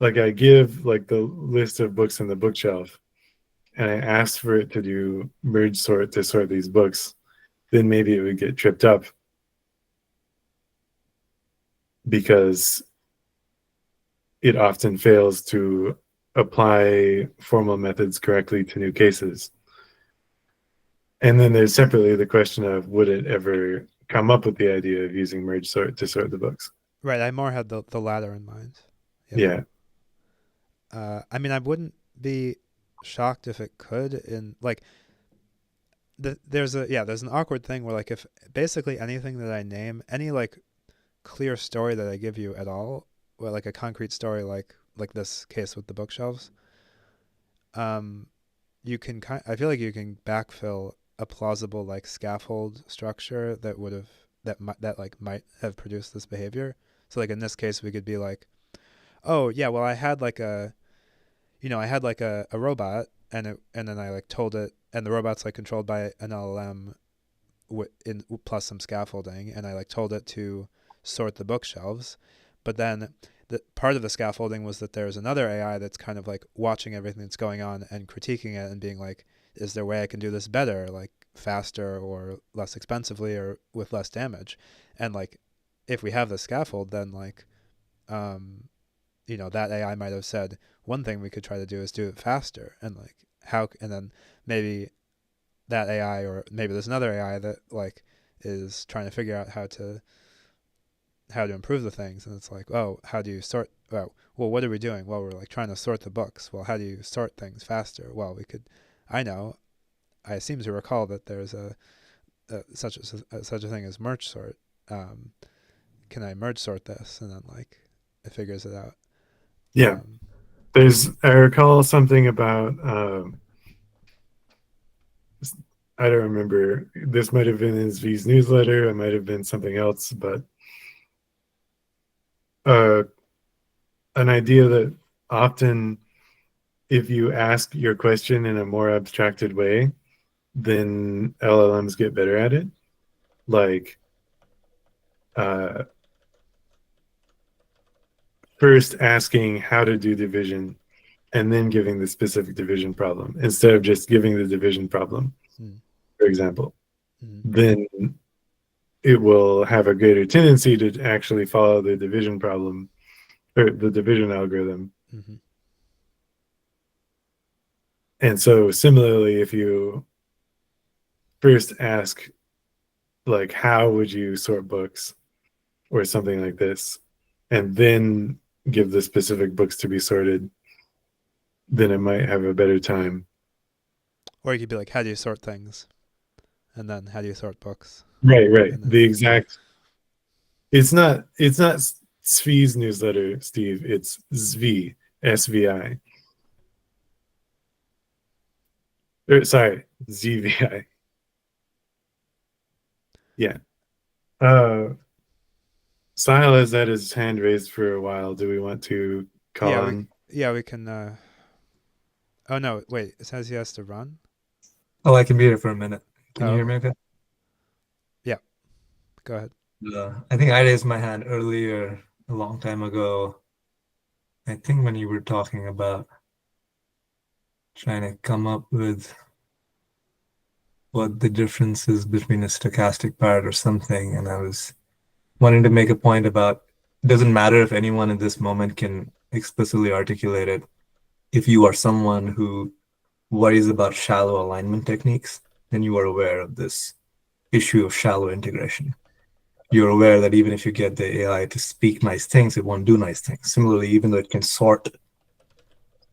like I give like the list of books in the bookshelf, and I asked for it to do merge sort to sort these books, then maybe it would get tripped up because it often fails to apply formal methods correctly to new cases. And then there's separately the question of would it ever come up with the idea of using merge sort to sort the books? Right. I more had the latter in mind. Yeah. I mean, I wouldn't be shocked if it could. In like, there's an awkward thing where like if basically anything that I name, any like clear story that I give you at all, or like a concrete story like this case with the bookshelves, you can I feel like you can backfill a plausible like scaffold structure that would have that like might have produced this behavior. So like in this case, we could be like, oh yeah, well I had like I had like a robot and then I like told it, and the robot's like controlled by an LLM plus some scaffolding, and I like told it to sort the bookshelves, but then the part of the scaffolding was that there's another AI that's kind of like watching everything that's going on and critiquing it and being like, is there a way I can do this better, like faster or less expensively or with less damage? And like if we have the scaffold, then like that AI might have said one thing we could try to do is do it faster, and like how, and then maybe that AI, or maybe there's another AI that like is trying to figure out how to improve the things, and it's like, oh, how do you sort? Well, what are we doing? Well, we're like trying to sort the books. Well, how do you sort things faster? Well, we could. I seem to recall that there's such a thing as merge sort. Can I merge sort this? And then like it figures it out. Yeah. I recall something about I don't remember. This might have been in Zv's newsletter. It might have been something else, but an idea that often, if you ask your question in a more abstracted way, then LLMs get better at it. Like, first asking how to do division and then giving the specific division problem instead of just giving the division problem, for example. Then it will have a greater tendency to actually follow the division problem or the division algorithm. And so similarly, if you first ask, like, how would you sort books or something like this, and then give the specific books to be sorted, then it might have a better time. Or you could be like, how do you sort things? And then how do you sort books? Right. The exact. It's not Svi's newsletter, Steve. It's Svi, SVI. Sorry, ZVI. Yeah. Sahil has had his hand raised for a while. Do we want to call on? We can. Oh no! Wait, it says he has to run. Oh, I can be here for a minute. Can you hear me okay? Yeah. Go ahead. I think I raised my hand earlier, a long time ago. I think when you were talking about trying to come up with what the difference is between a stochastic part or something, and I was wanting to make a point about it doesn't matter if anyone in this moment can explicitly articulate it. if you are someone who worries about shallow alignment techniques, then you are aware of this issue of shallow integration. You're aware that even if you get the AI to speak nice things, it won't do nice things. Similarly, even though it can sort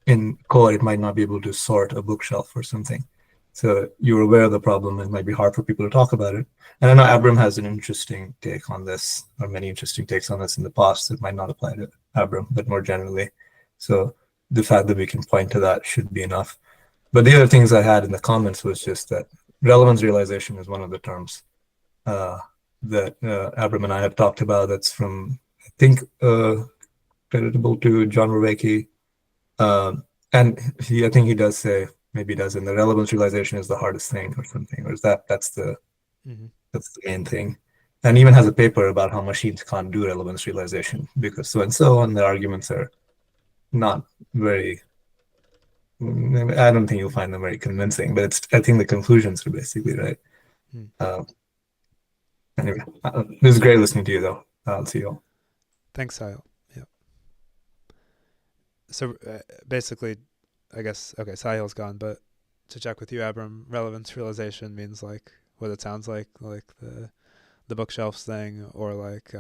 in code, it might not be able to sort a bookshelf or something. So you're aware of the problem. It might be hard for people to talk about it. And I know Abram has an interesting take on this, or many interesting takes on this in the past that might not apply to Abram, but more generally. So the fact that we can point to that should be enough. But the other things I had in the comments was just that relevance realization is one of the terms that Abram and I have talked about. That's from, I think, creditable to John Vervaeke. And I think he does say, maybe he doesn't, the relevance realization is the hardest thing or something, or is that's the main thing. And even has a paper about how machines can't do relevance realization because so and so, and the arguments are not very, I don't think you'll find them very convincing, but I think the conclusions are basically right. Anyway, it was great listening to you though. I'll see you all. Thanks, Sahil. Yeah. So basically, I guess, okay, Sahil's gone, but to check with you, Abram, relevance realization means like what it sounds like the bookshelves thing, or like,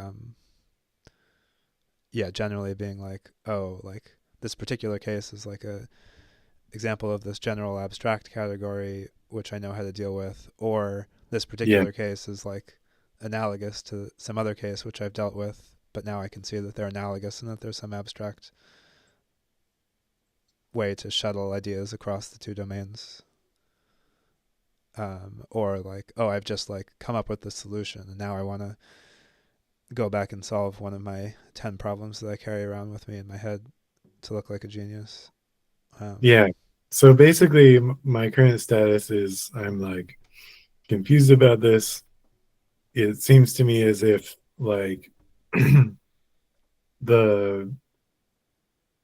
yeah, generally being like, oh, like this particular case is like a example of this general abstract category, which I know how to deal with, or this particular case is like analogous to some other case which I've dealt with, but now I can see that they're analogous and that there's some abstract way to shuttle ideas across the two domains. Or like, oh, I've just like come up with the solution and now I want to go back and solve one of my 10 problems that I carry around with me in my head to look like a genius. Yeah. So basically my current status is I'm like confused about this. It seems to me as if like I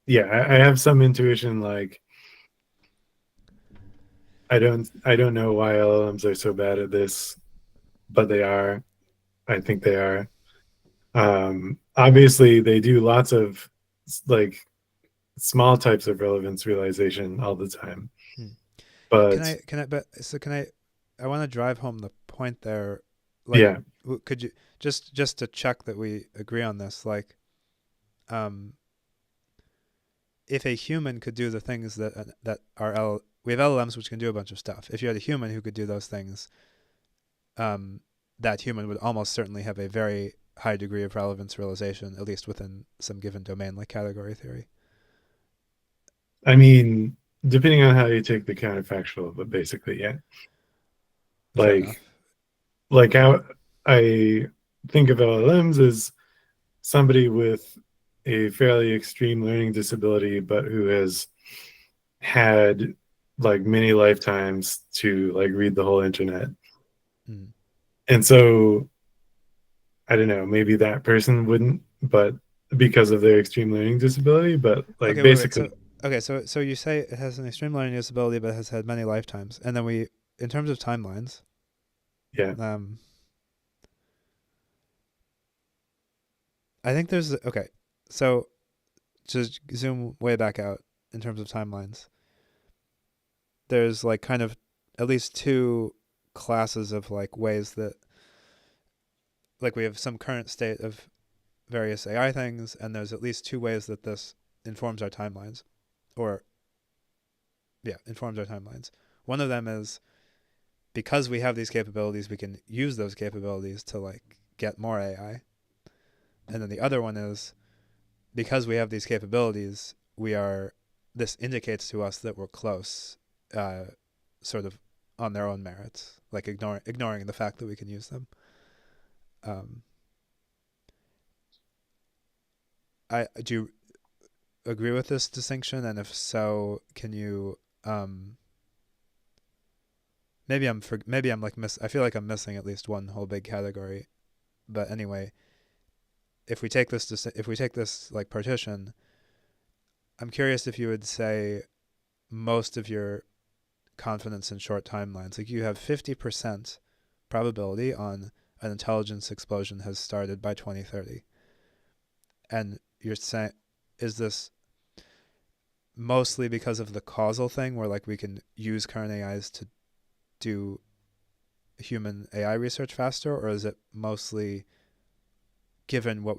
have some intuition like I don't know why LLMs are so bad at this, but they are. I think they are. Obviously they do lots of like small types of relevance realization all the time. But I want to drive home the point there. Like, yeah. Could you just to check that we agree on this, like, if a human could do the things that are we have LLMs which can do a bunch of stuff. If you had a human who could do those things, that human would almost certainly have a very high degree of relevance realization, at least within some given domain, like category theory. I mean, depending on how you take the counterfactual, but basically, yeah. Fair enough. Like how I think of LLMs as somebody with a fairly extreme learning disability, but who has had like many lifetimes to like read the whole internet. And so I don't know, maybe that person wouldn't, but because of their extreme learning disability, but like okay, basically. So you say it has an extreme learning disability, but has had many lifetimes. And then in terms of timelines, I think there's, okay, so to zoom way back out in terms of timelines, there's like kind of at least two classes of like ways that, like, we have some current state of various AI things, and there's at least two ways that this informs our timelines, informs our timelines. One of them is because we have these capabilities, we can use those capabilities to like get more AI. And then the other one is because we have these capabilities, this indicates to us that we're close, sort of on their own merits, like ignoring the fact that we can use them. Do you agree with this distinction? And if so, can you, maybe I'm like I feel like I'm missing at least one whole big category, but anyway, if we take this like partition, I'm curious if you would say most of your confidence in short timelines, like you have 50% probability on an intelligence explosion has started by 2030. And you're saying, is this mostly because of the causal thing where like we can use current AIs to do human AI research faster, or is it mostly given what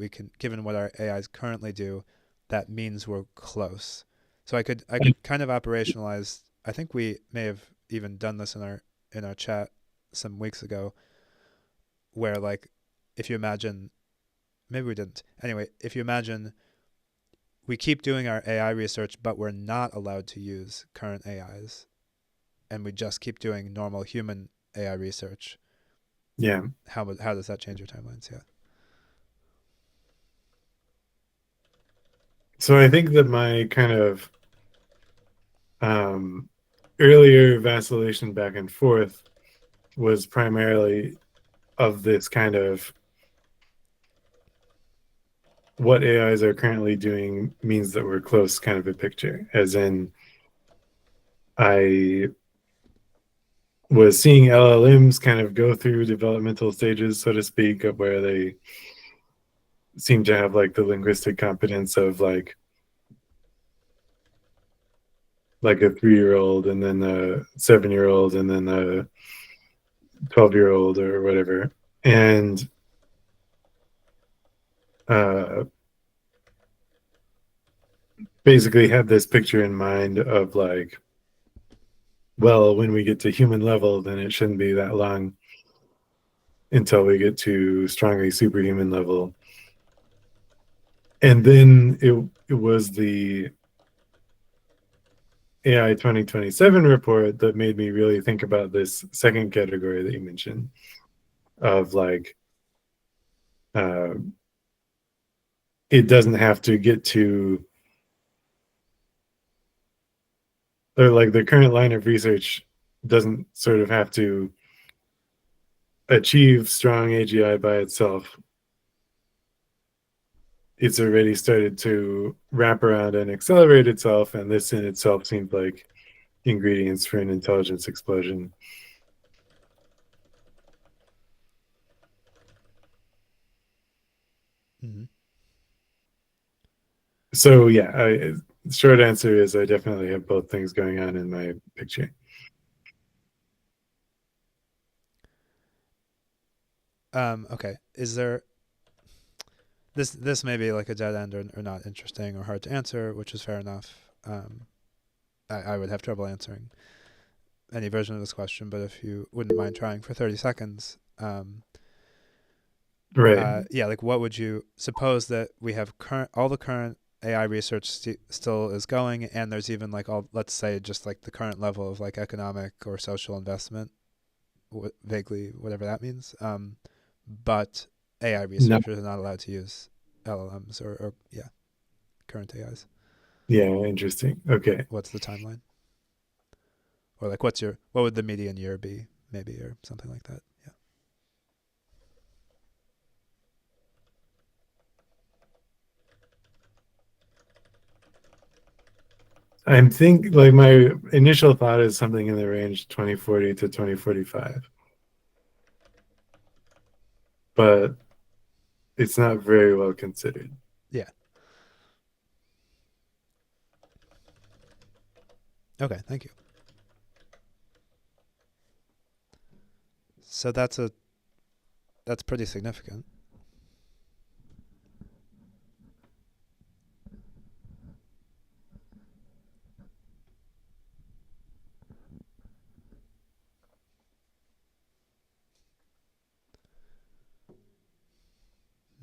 our AIs currently do, that means we're close? So I could kind of operationalize. I think we may have even done this in our chat some weeks ago, where like if you imagine, maybe we didn't. Anyway, if you imagine we keep doing our AI research, but we're not allowed to use current AIs, and we just keep doing normal human AI research. Yeah. How does that change your timelines? Yeah. So I think that my kind of earlier vacillation back and forth was primarily of this kind of what AIs are currently doing means that we're close kind of a picture, as in I was seeing LLMs kind of go through developmental stages, so to speak, of where they seem to have like the linguistic competence of like a 3-year-old and then a 7-year-old and then a 12-year-old or whatever. And basically had this picture in mind of like, well, when we get to human level, then it shouldn't be that long until we get to strongly superhuman level. And then it was the AI 2027 report that made me really think about this second category that you mentioned of like, it doesn't have to get to, or like the current line of research doesn't sort of have to achieve strong AGI by itself. It's already started to wrap around and accelerate itself, and this in itself seemed like ingredients for an intelligence explosion. Mm-hmm. So yeah, short answer is I definitely have both things going on in my picture. Okay. Is there this may be like a dead end or not interesting or hard to answer, which is fair enough. I would have trouble answering any version of this question, but if you wouldn't mind trying for 30 seconds, Right. yeah, like what would you suppose that we have all the current AI research still is going, and there's even like let's say just like the current level of like economic or social investment, vaguely whatever that means, but AI No. researchers are not allowed to use LLMs or yeah, current AIs. Yeah, interesting. Okay. What's the timeline? Or like what would the median year be, maybe, or something like that? Yeah. I'm think like my initial thought is something in the range 2040 to 2045. But it's not very well considered. Yeah. Okay, thank you. So that's pretty significant.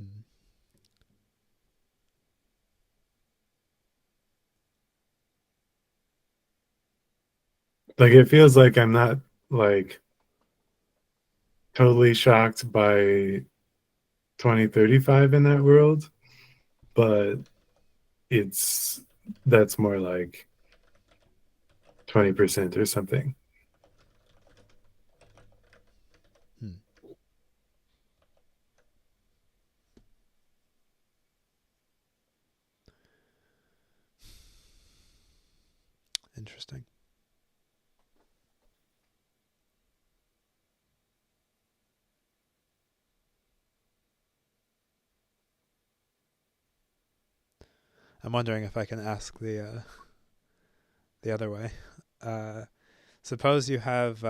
Mm. Like it feels like I'm not like totally shocked by 2035 in that world, but that's more like 20% or something. Hmm. Interesting. I'm wondering if I can ask the the other way. Suppose you have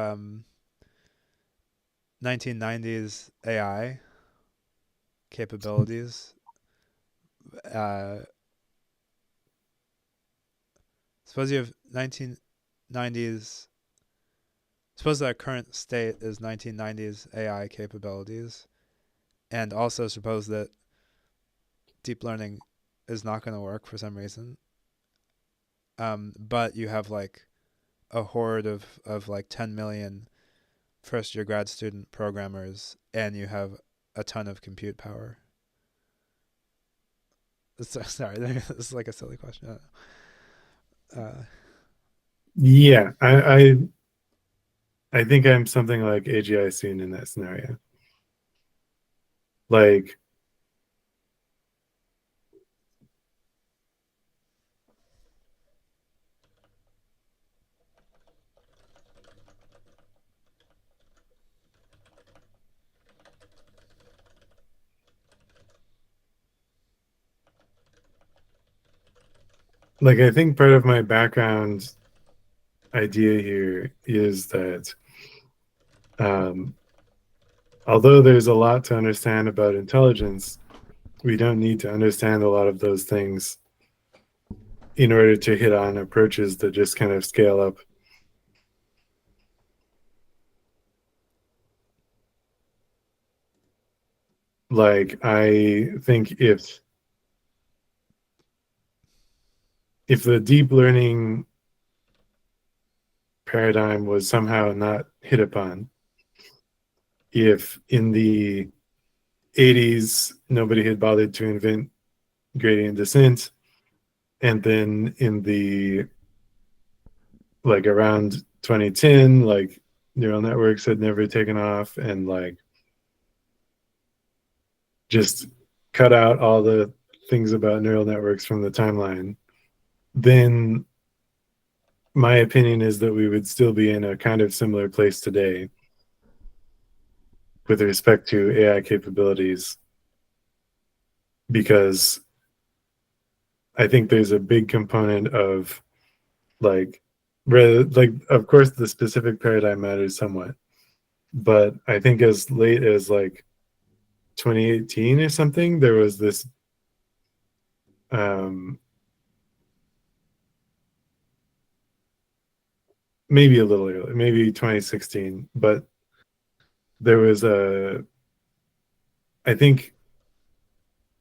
1990s AI capabilities. Suppose you have 1990s. Suppose our current state is 1990s AI capabilities, and also suppose that deep learning is not going to work for some reason. But you have like a horde of like 10 million first year grad student programmers, and you have a ton of compute power. Sorry, this is like a silly question. Yeah, I think I'm something like AGI soon in that scenario. Like, I think part of my background idea here is that although there's a lot to understand about intelligence, we don't need to understand a lot of those things in order to hit on approaches that just kind of scale up. Like, I think if the deep learning paradigm was somehow not hit upon, if in the 80s nobody had bothered to invent gradient descent, and then in the like around 2010, like neural networks had never taken off, and like just cut out all the things about neural networks from the timeline, then my opinion is that we would still be in a kind of similar place today with respect to AI capabilities, because I think there's a big component of like, of course the specific paradigm matters somewhat, but I think as late as like 2018 or something, there was this maybe a little early, maybe 2016, but there was I think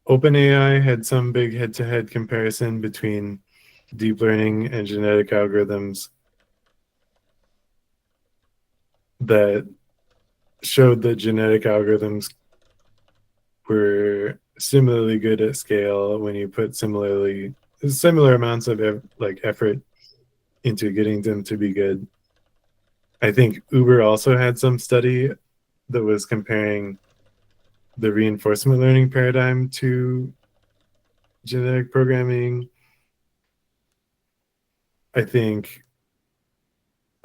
OpenAI had some big head-to-head comparison between deep learning and genetic algorithms that showed that genetic algorithms were similarly good at scale when you put similar amounts of effort into getting them to be good. I think Uber also had some study that was comparing the reinforcement learning paradigm to genetic programming. I think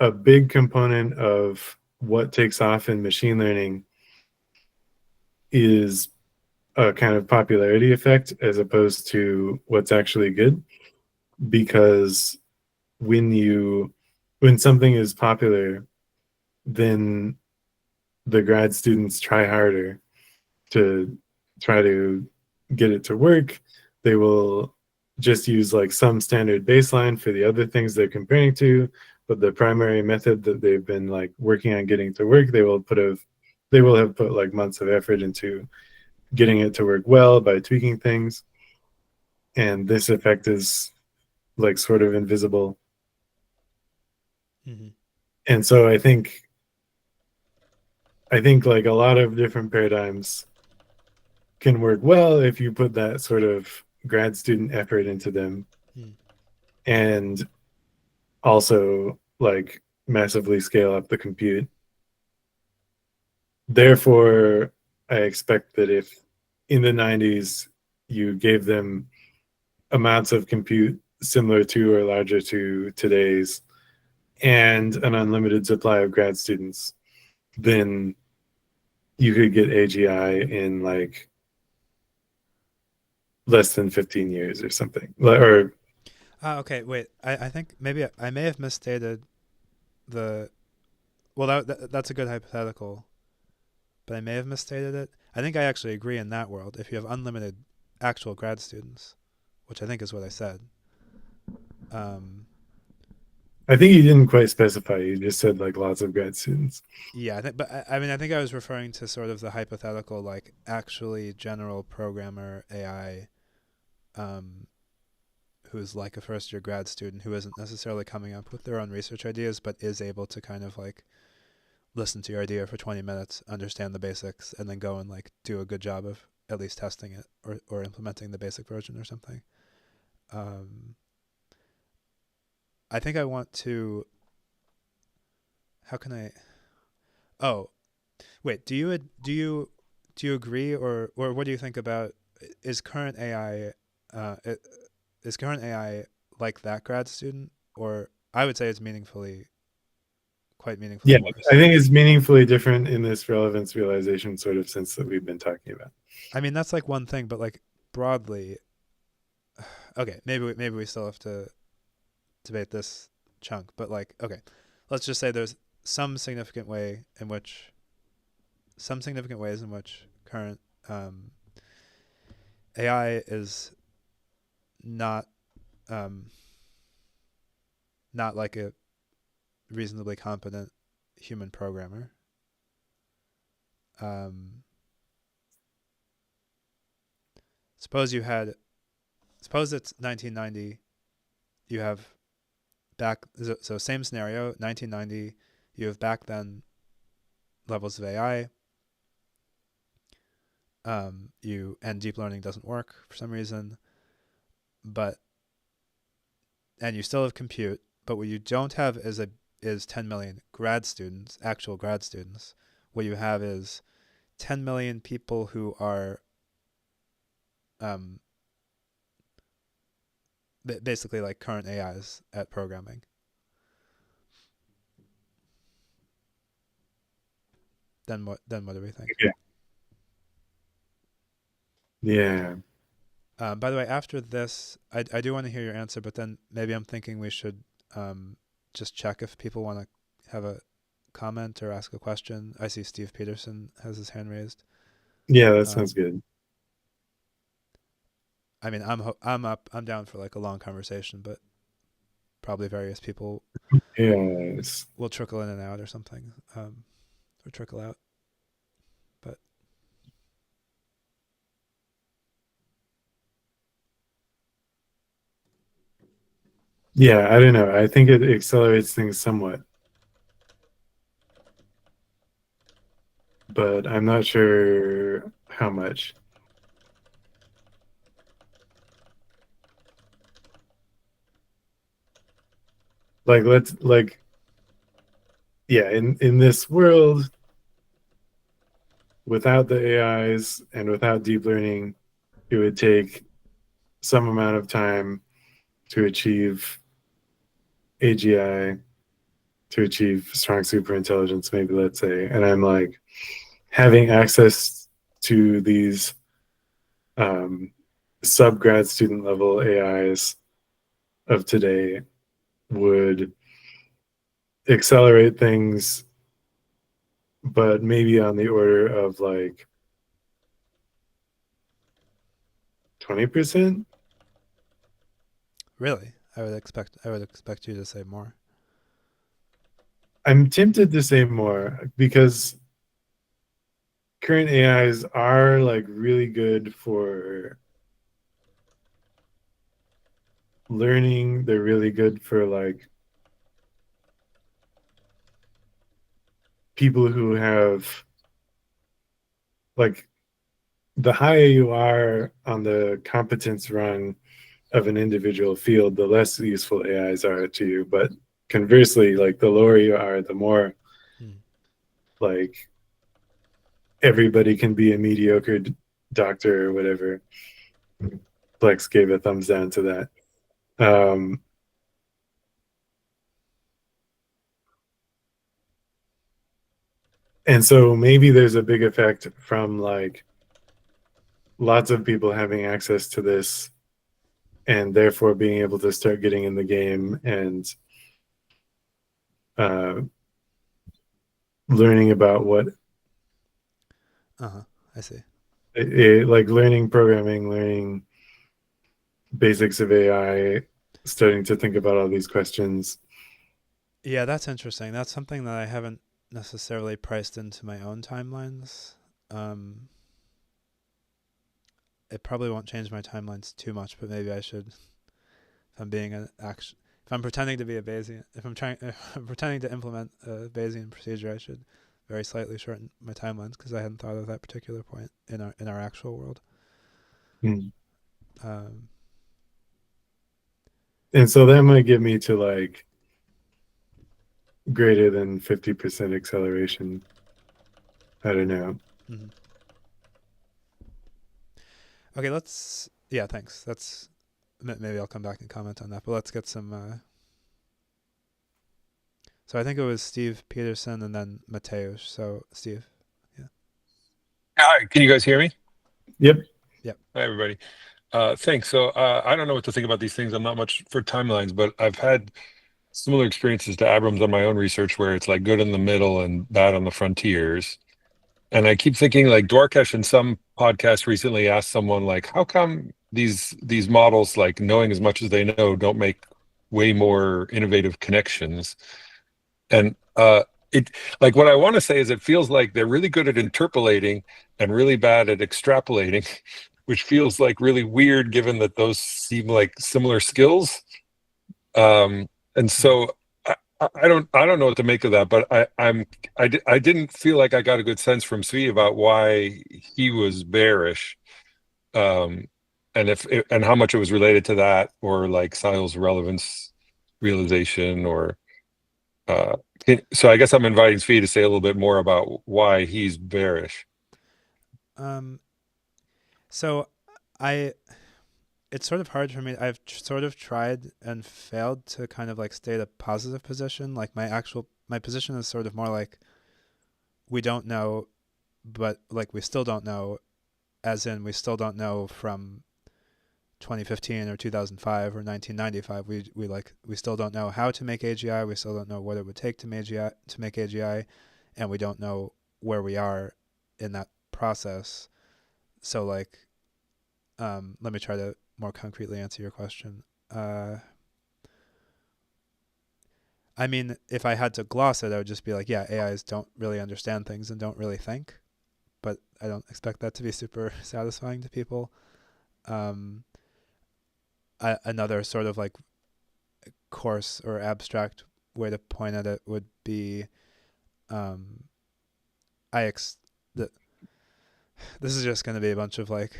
a big component of what takes off in machine learning is a kind of popularity effect as opposed to what's actually good, because when something is popular, then the grad students try harder to try to get it to work. They will just use like some standard baseline for the other things they're comparing to, but the primary method that they've been like working on getting to work, they will have put like months of effort into getting it to work well by tweaking things. And this effect is like sort of invisible. Mm-hmm. And so I think like a lot of different paradigms can work well if you put that sort of grad student effort into them, and also like massively scale up the compute. Therefore, I expect that if in the 90s you gave them amounts of compute similar to or larger to today's and an unlimited supply of grad students, then you could get AGI in like less than 15 years or something. Or Okay, wait. I think maybe I may have misstated the. Well, that's a good hypothetical, but I may have misstated it. I think I actually agree in that world. If you have unlimited actual grad students, which I think is what I said. Um, I think you didn't quite specify. You just said like lots of grad students. yeah, but I mean, I think I was referring to sort of the hypothetical, like actually general programmer AI, um, who's like a first year grad student who isn't necessarily coming up with their own research ideas, but is able to kind of like listen to your idea for 20 minutes, understand the basics, and then go and like do a good job of at least testing it or implementing the basic version or something. Um, I think I want to. How can I? Oh, wait. Do you agree or what do you think about is current AI? Is current AI like that grad student, or I would say it's quite meaningfully Yeah, worse. I think it's meaningfully different in this relevance realization sort of sense that we've been talking about. I mean, that's like one thing, but like broadly, okay, maybe we still have to debate this chunk, but like, okay, let's just say there's some significant ways in which current AI is not um, not like a reasonably competent human programmer. Um, suppose you had suppose it's 1990. You have back so same scenario 1990. You have back then levels of AI. You and deep learning doesn't work for some reason, but and you still have compute. But what you don't have is 10 million grad students, actual grad students. What you have is 10 million people who are um, basically like current AIs at programming. Then what? Then what do we think? Okay. Yeah. By the way, after this, I do want to hear your answer, but then maybe I'm thinking we should just check if people want to have a comment or ask a question. I see Steve Peterson has his hand raised. Yeah, that Um, sounds good. I mean, I'm down for like a long conversation, but probably various people Yes. will trickle in and out or something, or trickle out. But Yeah, I don't know. I think it accelerates things somewhat, but I'm not sure how much. Like let's like yeah, in this world without the AIs and without deep learning, it would take some amount of time to achieve AGI, to achieve strong superintelligence, maybe let's say. And I'm like, having access to these sub grad student level AIs of today would accelerate things, but maybe on the order of like 20%. really, I would expect you to say more. I'm tempted to say more because current AIs are like really good for learning. They're really good for like people who have like the higher you are on the competence rung of an individual field, the less useful AIs are to you. But conversely, like the lower you are, the more Hmm. like everybody can be a mediocre doctor or whatever. Plex gave a thumbs down to that. Um, and so maybe there's a big effect from like lots of people having access to this and therefore being able to start getting in the game and learning about what I see. like learning programming, learning basics of AI, starting to think about all these questions. Yeah, that's interesting. That's something that I haven't necessarily priced into my own timelines. It probably won't change my timelines too much, but maybe I should. If I'm being if I'm pretending to be a Bayesian, if I'm pretending to implement a Bayesian procedure, I should very slightly shorten my timelines because I hadn't thought of that particular point in our actual world. Mm. Um, And so that might get me to like greater than 50% acceleration. I don't know. mhm. Okay, let's. Yeah, thanks. That's maybe I'll come back and comment on that. But let's get some. So I think it was Steve Peterson and then Mateusz. So Steve. Hi, can you guys hear me? Yep. Hi, everybody. Thanks. So I don't know what to think about these things. I'm not much for timelines, but I've had similar experiences to Abrams on my own research where it's like good in the middle and bad on the frontiers. And I keep thinking like Dwarkesh in some podcast recently asked someone like, how come these models, like knowing as much as they know, don't make way more innovative connections? And it like what I want to say is it feels like they're really good at interpolating and really bad at extrapolating, which feels like really weird given that those seem like similar skills. And so I don't know what to make of that, but I didn't feel like I got a good sense from Svi about why he was bearish, and and how much it was related to that or like Seil's relevance realization or so I guess I'm inviting Svi to say a little bit more about why he's bearish. So it's sort of hard for me. I've sort of tried and failed to kind of like state a positive position. Like my position is sort of more like we don't know, but like we still don't know, as in we still don't know from 2015 or 2005 or 1995. We still don't know how to make AGI. We still don't know what it would take to make AGI, and we don't know where we are in that process. So like, let me try to more concretely answer your question. I mean, if I had to gloss it, I would just be like, yeah, AIs don't really understand things and don't really think, but I don't expect that to be super satisfying to people. Another sort of like coarse or abstract way to point at it would be, this is just going to be a bunch of like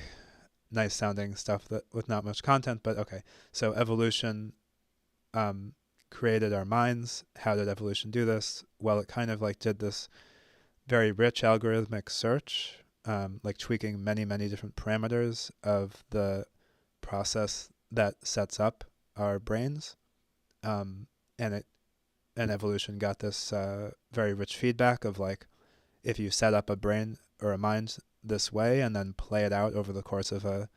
nice sounding stuff that with not much content, but okay. So evolution created our minds. How did evolution do this? Well, it kind of like did this very rich algorithmic search, like tweaking many, many different parameters of the process that sets up our brains. And evolution got this very rich feedback of like, if you set up a brain or a mind this way and then play it out over the course of a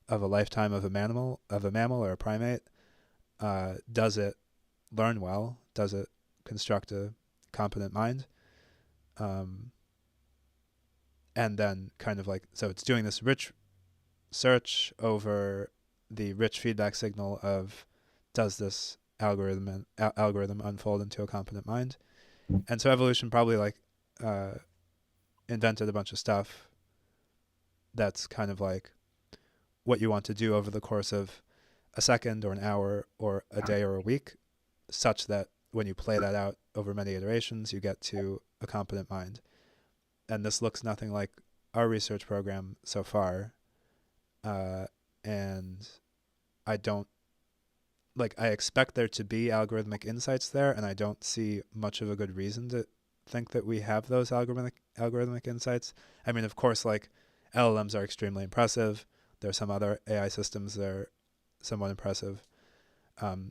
lifetime of a mammal or a primate, does it learn well? Does it construct a competent mind? And then kind of like, so it's doing this rich search over the rich feedback signal of, does this algorithm unfold into a competent mind? And so evolution probably like invented a bunch of stuff that's kind of like what you want to do over the course of a second or an hour or a day or a week, such that when you play that out over many iterations, you get to a competent mind. And this looks nothing like our research program so far. And I don't, like, I expect there to be algorithmic insights there, and I don't see much of a good reason to think that we have those algorithmic insights. I mean, of course, like, LLMs are extremely impressive. There are some other AI systems that are somewhat impressive.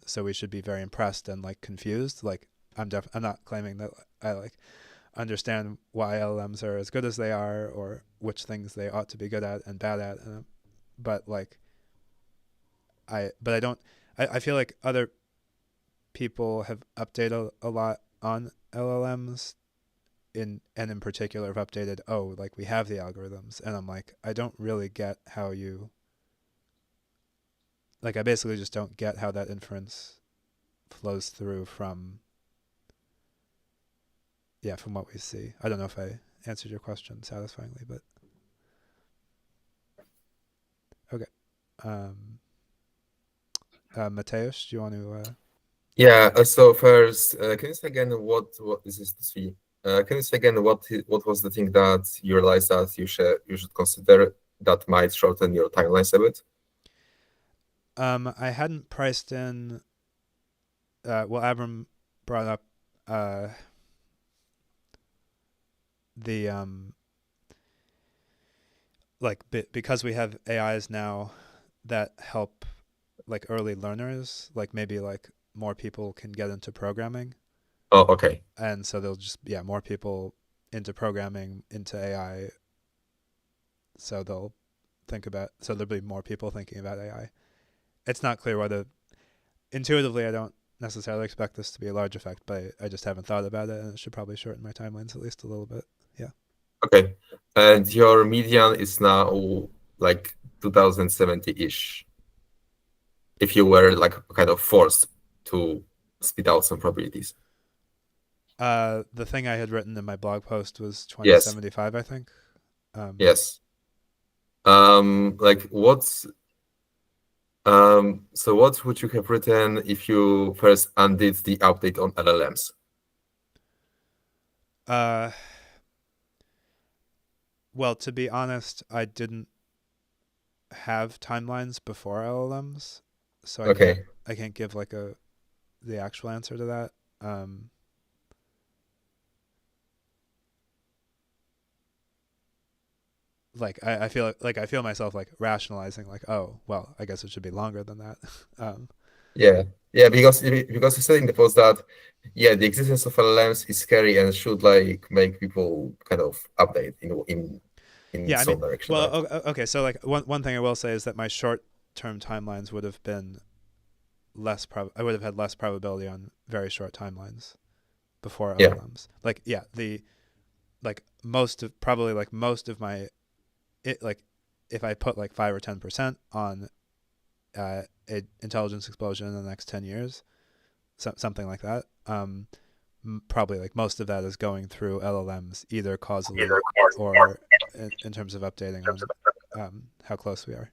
So we should be very impressed and like confused. Like, I'm not claiming that I like understand why LLMs are as good as they are or which things they ought to be good at and bad at. But like, but I don't. I feel like other people have updated a lot on LLMs, and in particular have updated. Oh, like we have the algorithms, and I'm like, I don't really get how you. Like, I basically just don't get how that inference flows through from what we see. I don't know if I answered your question satisfyingly, but okay. Mateusz, do you want to? Yeah. So first, can you say again what is this three? Can you say again what was the thing that you realized that you should consider that might shorten your timelines a bit? I hadn't priced in. Well, Abram brought up the because we have AIs now that help like early learners, like maybe like more people can get into programming. Oh, okay. And so there'll just more people into programming, into AI. So there'll be more people thinking about AI. It's not clear whether intuitively I don't necessarily expect this to be a large effect, but I just haven't thought about it, and it should probably shorten my timelines at least a little bit. Yeah. Okay. And your median is now like 2070-ish. If you were like kind of forced to speed out some probabilities. The thing I had written in my blog post was 2075, I think. Yes. Like what's so what would you have written if you first undid the update on LLMs? Well, to be honest, I didn't have timelines before LLMs, so I can't give like the actual answer to that. Like I feel myself like rationalizing like, oh well, I guess it should be longer than that. Because you said in the post that the existence of LLMs is scary and should like make people kind of update in some direction. Well, right? okay, so like one thing I will say is that my short-term timelines would have been I would have had less probability on very short timelines before LLMs. Most of my if I put like 5 or 10% on an intelligence explosion in the next 10 years, something like that, probably like most of that is going through LLMs, either causally or in terms of updating on how close we are.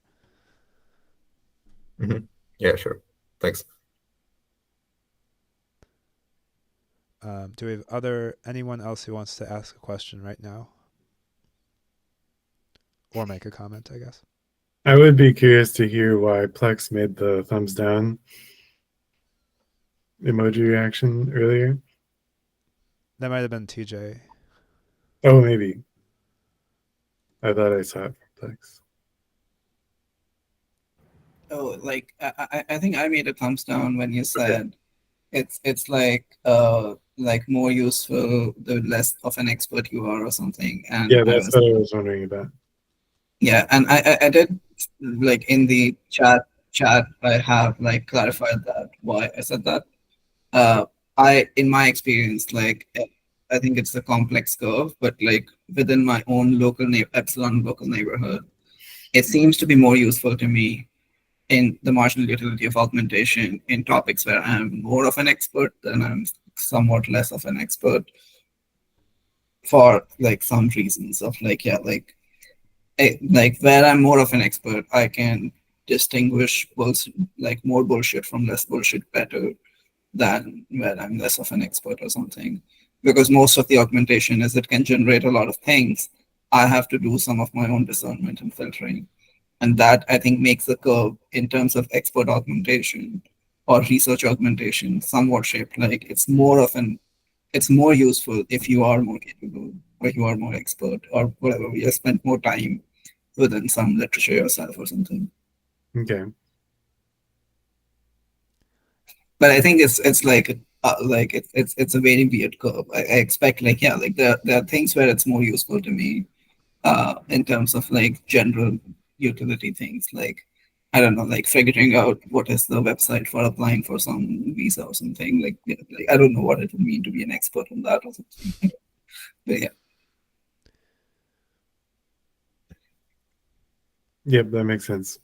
Mm-hmm. Yeah, sure. Thanks. Do we have anyone else who wants to ask a question right now? Or make a comment, I guess. I would be curious to hear why Plex made the thumbs down emoji reaction earlier. That might have been TJ. Oh, maybe. I thought I saw it from Plex. Oh, like I think I made a thumbs down when you said it's like more useful the less of an expert you are or something. And yeah, that's what I was wondering about. Yeah, and I did like in the chat I have like clarified that why I said that. In my experience, like I think it's a complex curve, but like within my own epsilon local neighborhood, it seems to be more useful to me in the marginal utility of augmentation in topics where I'm more of an expert than I'm somewhat less of an expert for like some reasons of like where I'm more of an expert, I can distinguish more bullshit from less bullshit better than where I'm less of an expert or something. Because most of the augmentation is it can generate a lot of things. I have to do some of my own discernment and filtering. And that I think makes the curve in terms of expert augmentation or research augmentation somewhat shaped like it's more useful if you are more capable or you are more expert or whatever. You have spent more time within some literature yourself or something. Okay. But I think it's like it's a very weird curve. I expect there are things where it's more useful to me in terms of like general utility things. Like I don't know, like figuring out what is the website for applying for some visa or something. Like, like I don't know what it would mean to be an expert on that or something. But yeah. Yep, that makes sense.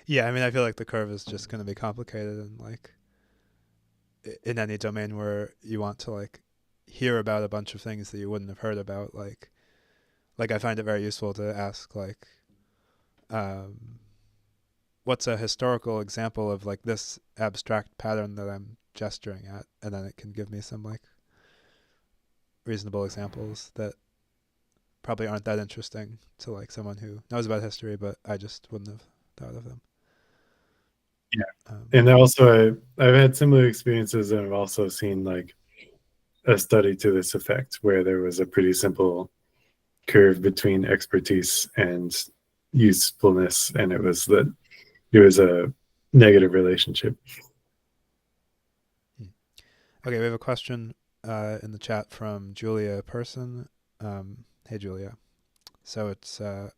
Yeah, I mean, I feel like the curve is just going to be complicated, and like in any domain where you want to like hear about a bunch of things that you wouldn't have heard about, like I find it very useful to ask like, what's a historical example of like this abstract pattern that I'm gesturing at, and then it can give me some like reasonable examples that probably aren't that interesting to like someone who knows about history, but I just wouldn't have thought of them. Yeah. And also I've had similar experiences, and I've also seen like a study to this effect where there was a pretty simple curve between expertise and usefulness, and it was that it was a negative relationship. Okay, we have a question in the chat from Julia Person. Hey Julia. So it's I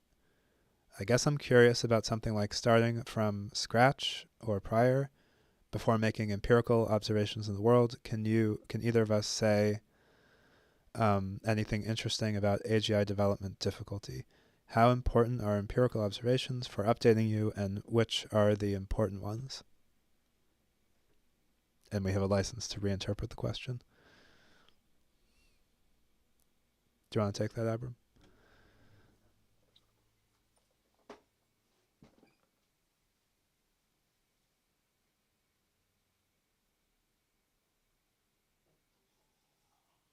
guess I'm curious about something like starting from scratch or prior before making empirical observations in the world. Can either of us say anything interesting about AGI development difficulty? How important are empirical observations for updating you, and which are the important ones? And we have a license to reinterpret the question. Do you want to take that, Abram?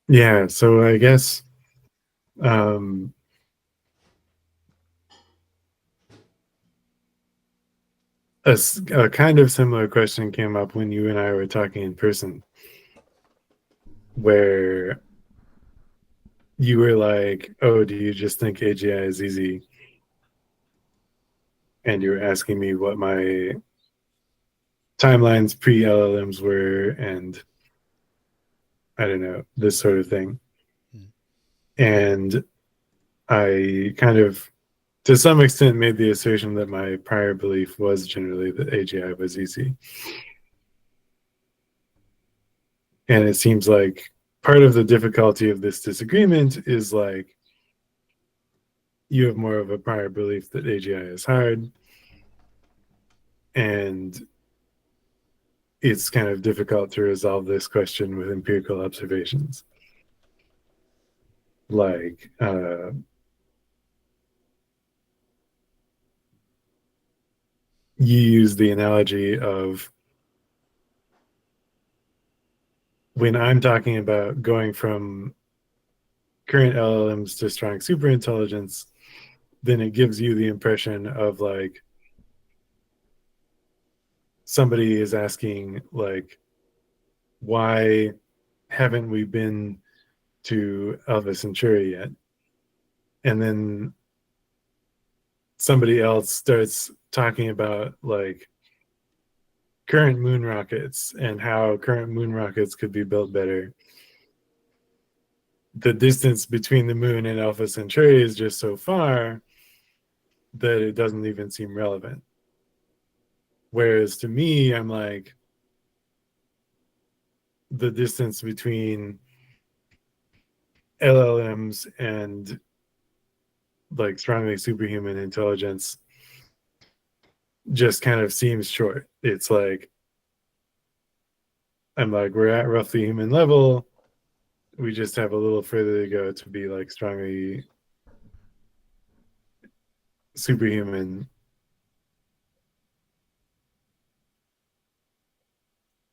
Yeah, so I guess a kind of similar question came up when you and I were talking in person, where you were like, oh, do you just think AGI is easy? And you were asking me what my timelines pre-LLMs were, and I don't know, this sort of thing. And I kind of, to some extent, made the assertion that my prior belief was generally that AGI was easy. And it seems like part of the difficulty of this disagreement is like you have more of a prior belief that AGI is hard, and it's kind of difficult to resolve this question with empirical observations. Like, you use the analogy of when I'm talking about going from current LLMs to strong superintelligence, then it gives you the impression of like somebody is asking like, why haven't we been to Alpha Centauri yet? And then somebody else starts talking about like current moon rockets and how current moon rockets could be built better. The distance between the moon and Alpha Centauri is just so far that it doesn't even seem relevant. Whereas to me, I'm like, the distance between LLMs and like strongly superhuman intelligence just kind of seems short. It's like, I'm like, we're at roughly human level. We just have a little further to go to be like strongly superhuman.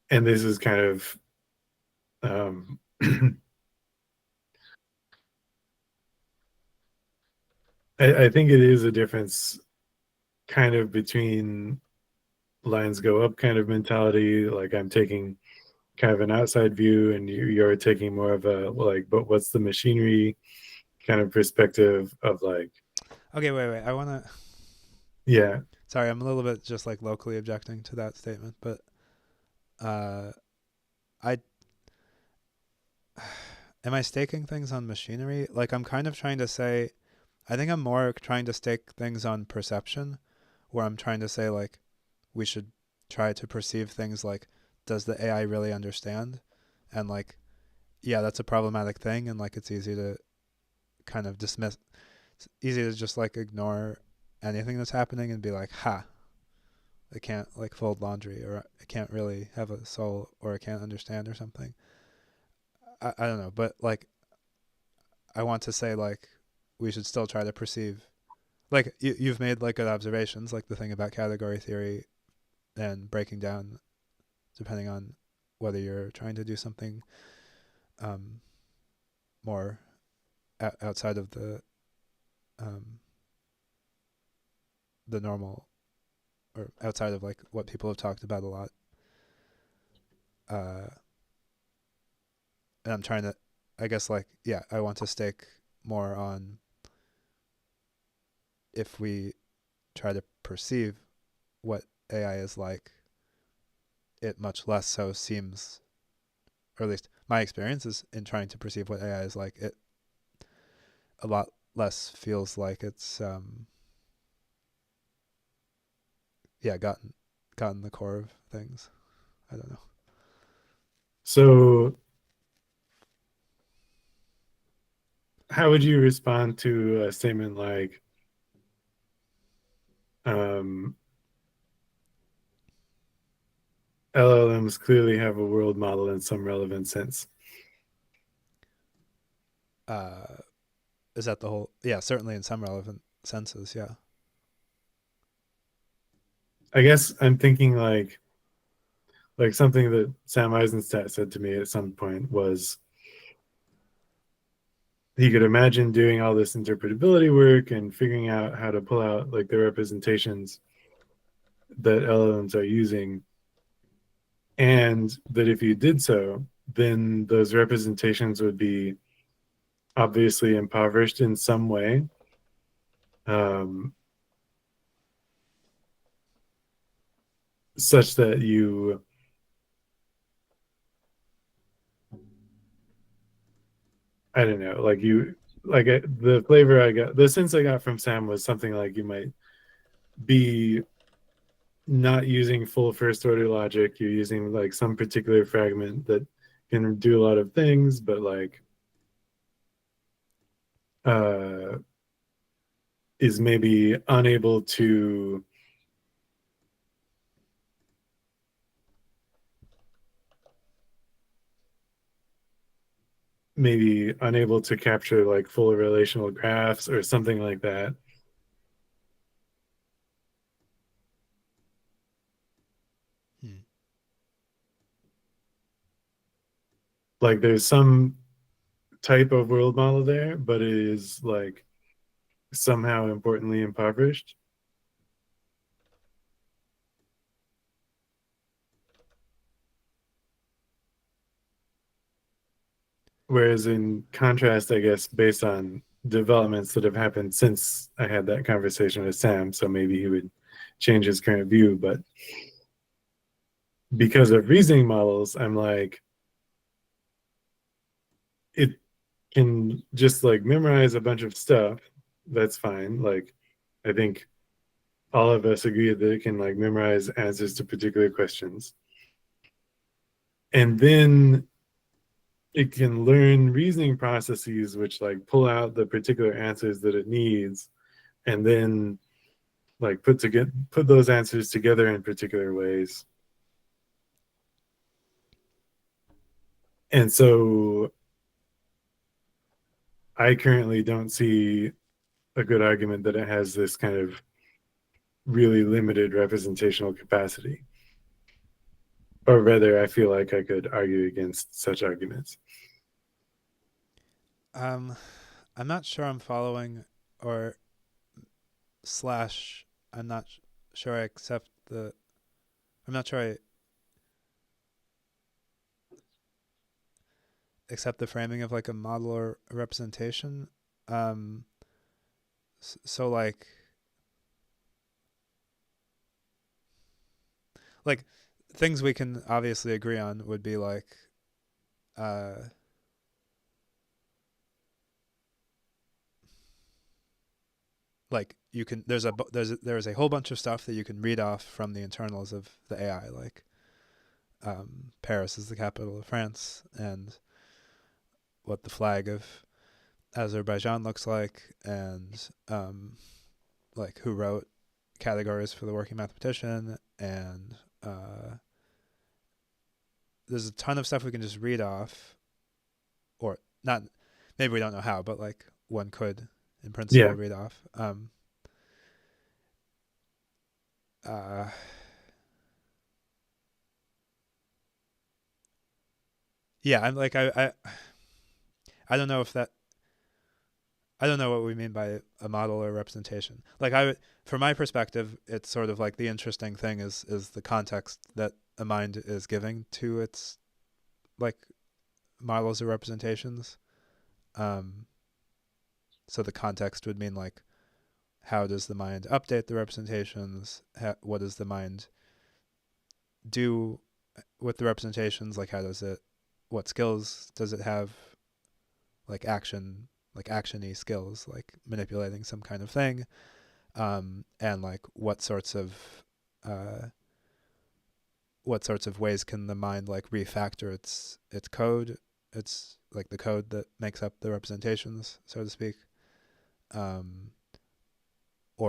And this is kind of I think it is a difference kind of between lines go up kind of mentality, like I'm taking kind of an outside view, and you're taking more of a like, but what's the machinery kind of perspective of like. Okay, wait. I want to. Yeah. Sorry, I'm a little bit just like locally objecting to that statement, but I am I staking things on machinery? Like I'm kind of trying to say I think I'm more trying to stake things on perception, where I'm trying to say like we should try to perceive things like, does the AI really understand? And like, yeah, that's a problematic thing, and like it's easy to kind of dismiss. It's easy to just like ignore anything that's happening and be like, ha, it can't like fold laundry, or it can't really have a soul, or it can't understand or something. I don't know, but like I want to say like we should still try to perceive, like you've made like good observations, like the thing about category theory and breaking down depending on whether you're trying to do something more outside of the normal, or outside of like what people have talked about a lot. And I'm trying to, I guess like, yeah, I want to stake more on if we try to perceive what AI is like, it much less so seems, or at least my experience is in trying to perceive what AI is like, it a lot less feels like it's gotten the core of things. I don't know. So how would you respond to a statement like LLMs clearly have a world model in some relevant sense? Is that the whole? Yeah, certainly in some relevant senses. Yeah. I guess I'm thinking like something that Sam Eisenstadt said to me at some point was he could imagine doing all this interpretability work and figuring out how to pull out like the representations that LLMs are using, and that if you did so, then those representations would be obviously impoverished in some way, such that you I don't know, like you like the flavor I got, the sense I got from Sam was something like you might be not using full first order logic, you're using like some particular fragment that can do a lot of things, but like is maybe unable to capture like full relational graphs or something like that. Like there's some type of world model there, but it is like somehow importantly impoverished. Whereas in contrast, I guess, based on developments that have happened since I had that conversation with Sam, so maybe he would change his current view, but because of reasoning models, I'm like, it can just like memorize a bunch of stuff. That's fine. Like, I think all of us agree that it can like memorize answers to particular questions. And then it can learn reasoning processes which like pull out the particular answers that it needs, and then like put those answers together in particular ways. And so I currently don't see a good argument that it has this kind of really limited representational capacity. Or rather, I feel like I could argue against such arguments. I'm not sure I'm following, or slash I'm not sure I accept the. I'm not sure I accept the framing of like a model or a representation. So like things we can obviously agree on would be like like you can there's a whole bunch of stuff that you can read off from the internals of the AI, like Paris is the capital of France, and what the flag of Azerbaijan looks like, and like who wrote categories for the working mathematician, and there's a ton of stuff we can just read off, or not. Maybe we don't know how, but like one could, in principle, read off. Yeah, I'm like I don't know if that. I don't know what we mean by a model or representation. Like from my perspective, it's sort of like the interesting thing is the context that a mind is giving to its like models or representations. So the context would mean like, how does the mind update the representations? What does the mind do with the representations? Like, what skills does it have? Like action-y skills, like manipulating some kind of thing, and like what sorts of ways can the mind like refactor its code? It's like the code that makes up the representations, so to speak, or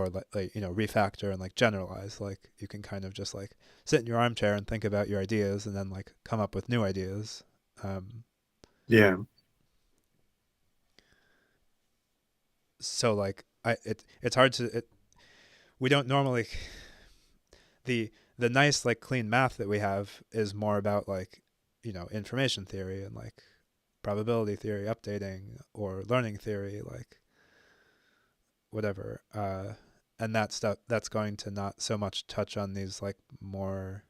like refactor and like generalize. Like you can kind of just like sit in your armchair and think about your ideas, and then like come up with new ideas. Yeah. So like it's hard to we don't normally the nice like clean math that we have is more about like information theory and like probability theory updating, or learning theory, like whatever, and that stuff that's going to not so much touch on these like more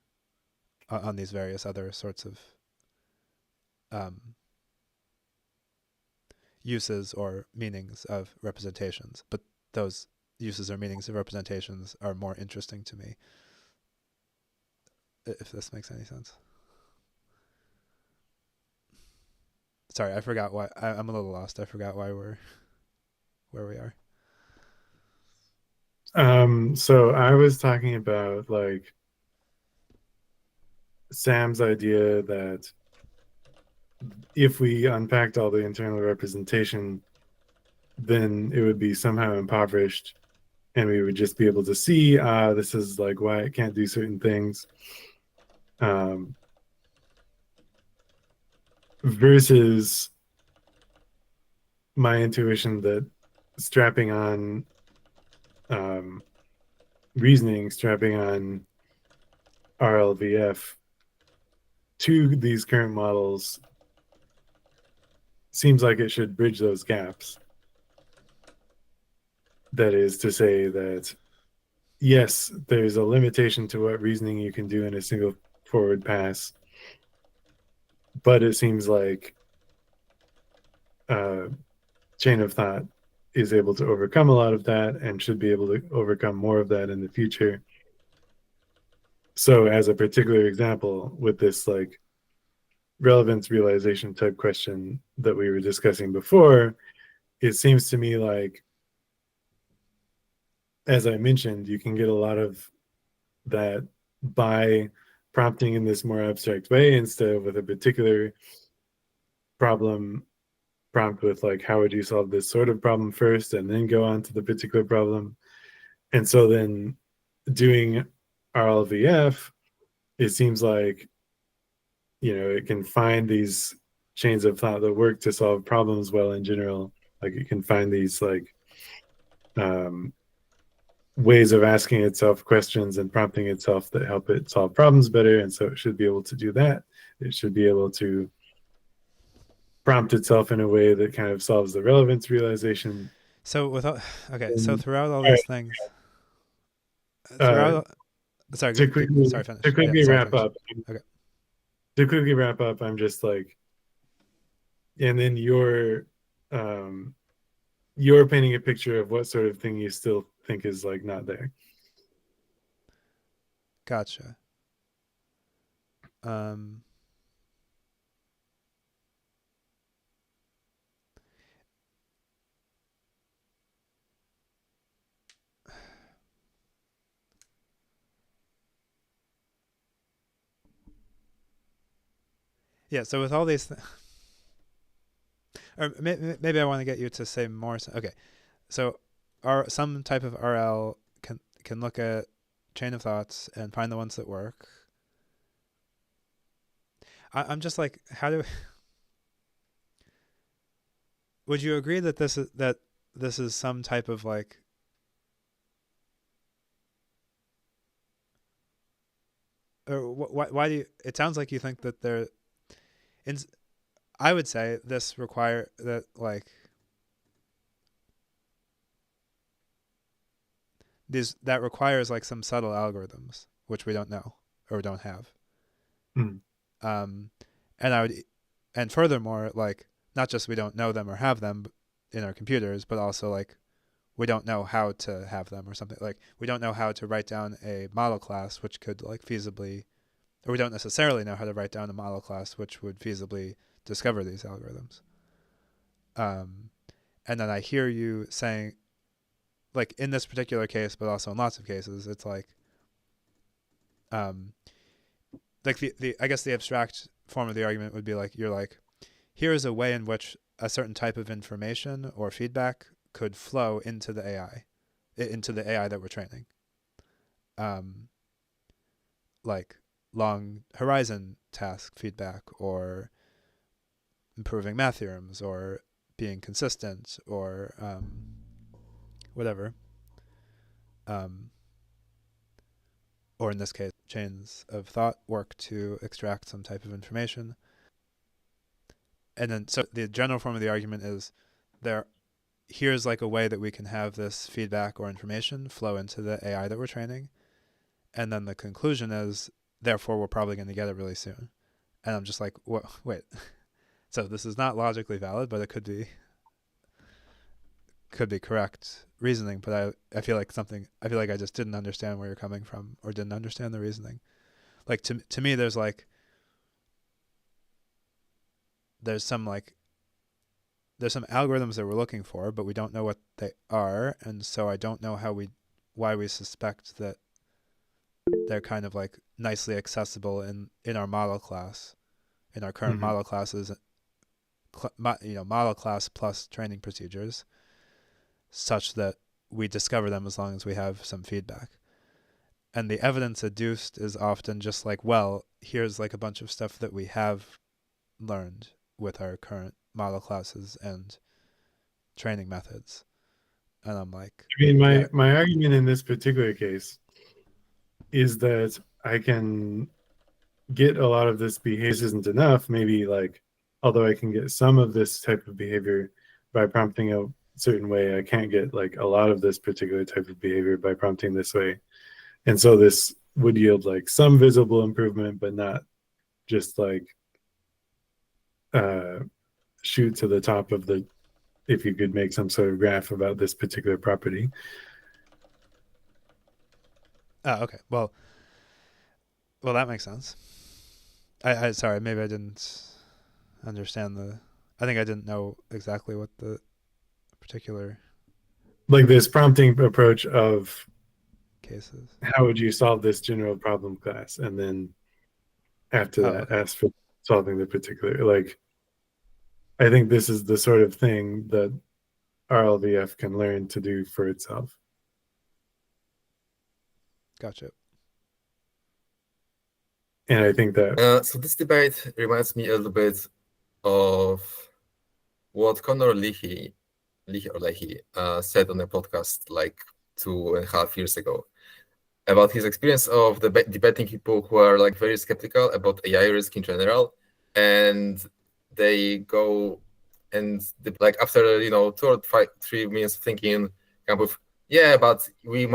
on these various other sorts of uses or meanings of representations, but those uses or meanings of representations are more interesting to me, if this makes any sense. Sorry, I forgot why. I'm a little lost. I forgot why we're where we are. So I was talking about like Sam's idea that if we unpacked all the internal representation, then it would be somehow impoverished, and we would just be able to see, this is like why it can't do certain things. Versus my intuition that strapping on reasoning, strapping on RLVF to these current models seems like it should bridge those gaps. That is to say that, yes, there's a limitation to what reasoning you can do in a single forward pass, but it seems like chain of thought is able to overcome a lot of that and should be able to overcome more of that in the future. So as a particular example, with this like relevance realization type question that we were discussing before, it seems to me like, as I mentioned, you can get a lot of that by prompting in this more abstract way instead of with a particular problem prompt with like, how would you solve this sort of problem first and then go on to the particular problem. And so then doing RLVF, it seems like, it can find these chains of thought that work to solve problems well in general. Like it can find these like ways of asking itself questions and prompting itself that help it solve problems better. And so it should be able to do that. It should be able to prompt itself in a way that kind of solves the relevance realization. So so throughout all these things, to sorry, finish. To quickly wrap finish. up. Okay. To quickly wrap up, I'm just like, and then you're painting a picture of what sort of thing you still think is like not there. Gotcha. Yeah. So with all these, or maybe I want to get you to say more. Okay. So, some type of RL can look at chain of thoughts and find the ones that work. I'm just like, would you agree that this is some type of like or why do you, it sounds like you think that there I would say this require that like that requires like some subtle algorithms which we don't know or don't have. And furthermore, like, not just we don't know them or have them in our computers, but also like we don't know how to have them or something. Like, we don't know how to write down a model class which could like feasibly, or we don't necessarily know how to write down a model class which would feasibly discover these algorithms. And then I hear you saying, like, in this particular case, but also in lots of cases, it's like the I guess the abstract form of the argument would be like, you're like, here is a way in which a certain type of information or feedback could flow into the AI that we're training. Like long horizon task feedback, or improving math theorems, or being consistent, or whatever. Or in this case, chains of thought work to extract some type of information. And then, so the general form of the argument is here's like a way that we can have this feedback or information flow into the AI that we're training. And then the conclusion is, therefore, we're probably going to get it really soon. And I'm just like, wait. So this is not logically valid, but it could be correct reasoning. But I feel like I just didn't understand where you're coming from, or didn't understand the reasoning. Like, to me, there's some algorithms that we're looking for, but we don't know what they are, and so I don't know why we suspect that they're kind of like nicely accessible in our model class, in our current model classes, model class plus training procedures, such that we discover them as long as we have some feedback. And the evidence adduced is often just like, well, here's like a bunch of stuff that we have learned with our current model classes and training methods. And I'm like, I mean, my argument in this particular case is that I can get a lot of this behavior. This isn't enough, maybe, like, although I can get some of this type of behavior by prompting a certain way, I can't get like a lot of this particular type of behavior by prompting this way. And so this would yield like some visible improvement, but not just like shoot to the top of the, if you could make some sort of graph about this particular property. Oh, okay. Well, that makes sense. I sorry, maybe I didn't understand I think I didn't know exactly what the particular, like, this prompting approach of cases. How would you solve this general problem class? And then after that, ask for solving the particular, like, I think this is the sort of thing that RLVF can learn to do for itself. Gotcha. And I think that so this debate reminds me a little bit of what Connor Leahy said on a podcast like 2.5 years ago about his experience of debating people who are like very skeptical about AI risk in general, and they go and like after 2 or 3 minutes of thinking, kind of, yeah, but we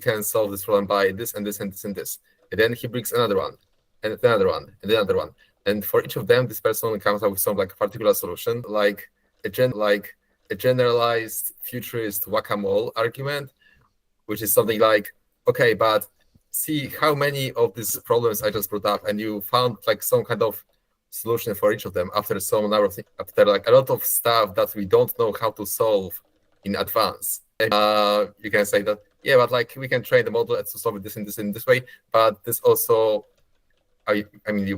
can solve this problem by this and this and this and this, and then he brings another one and another one and another one, and for each of them this person comes up with some like particular solution, like a generalized futurist whack-a-mole argument, which is something like, okay, but see how many of these problems I just brought up, and you found like some kind of solution for each of them after after like a lot of stuff that we don't know how to solve in advance. You can say that, yeah, but like we can train the model to solve this and this in this way, but this also, I mean, you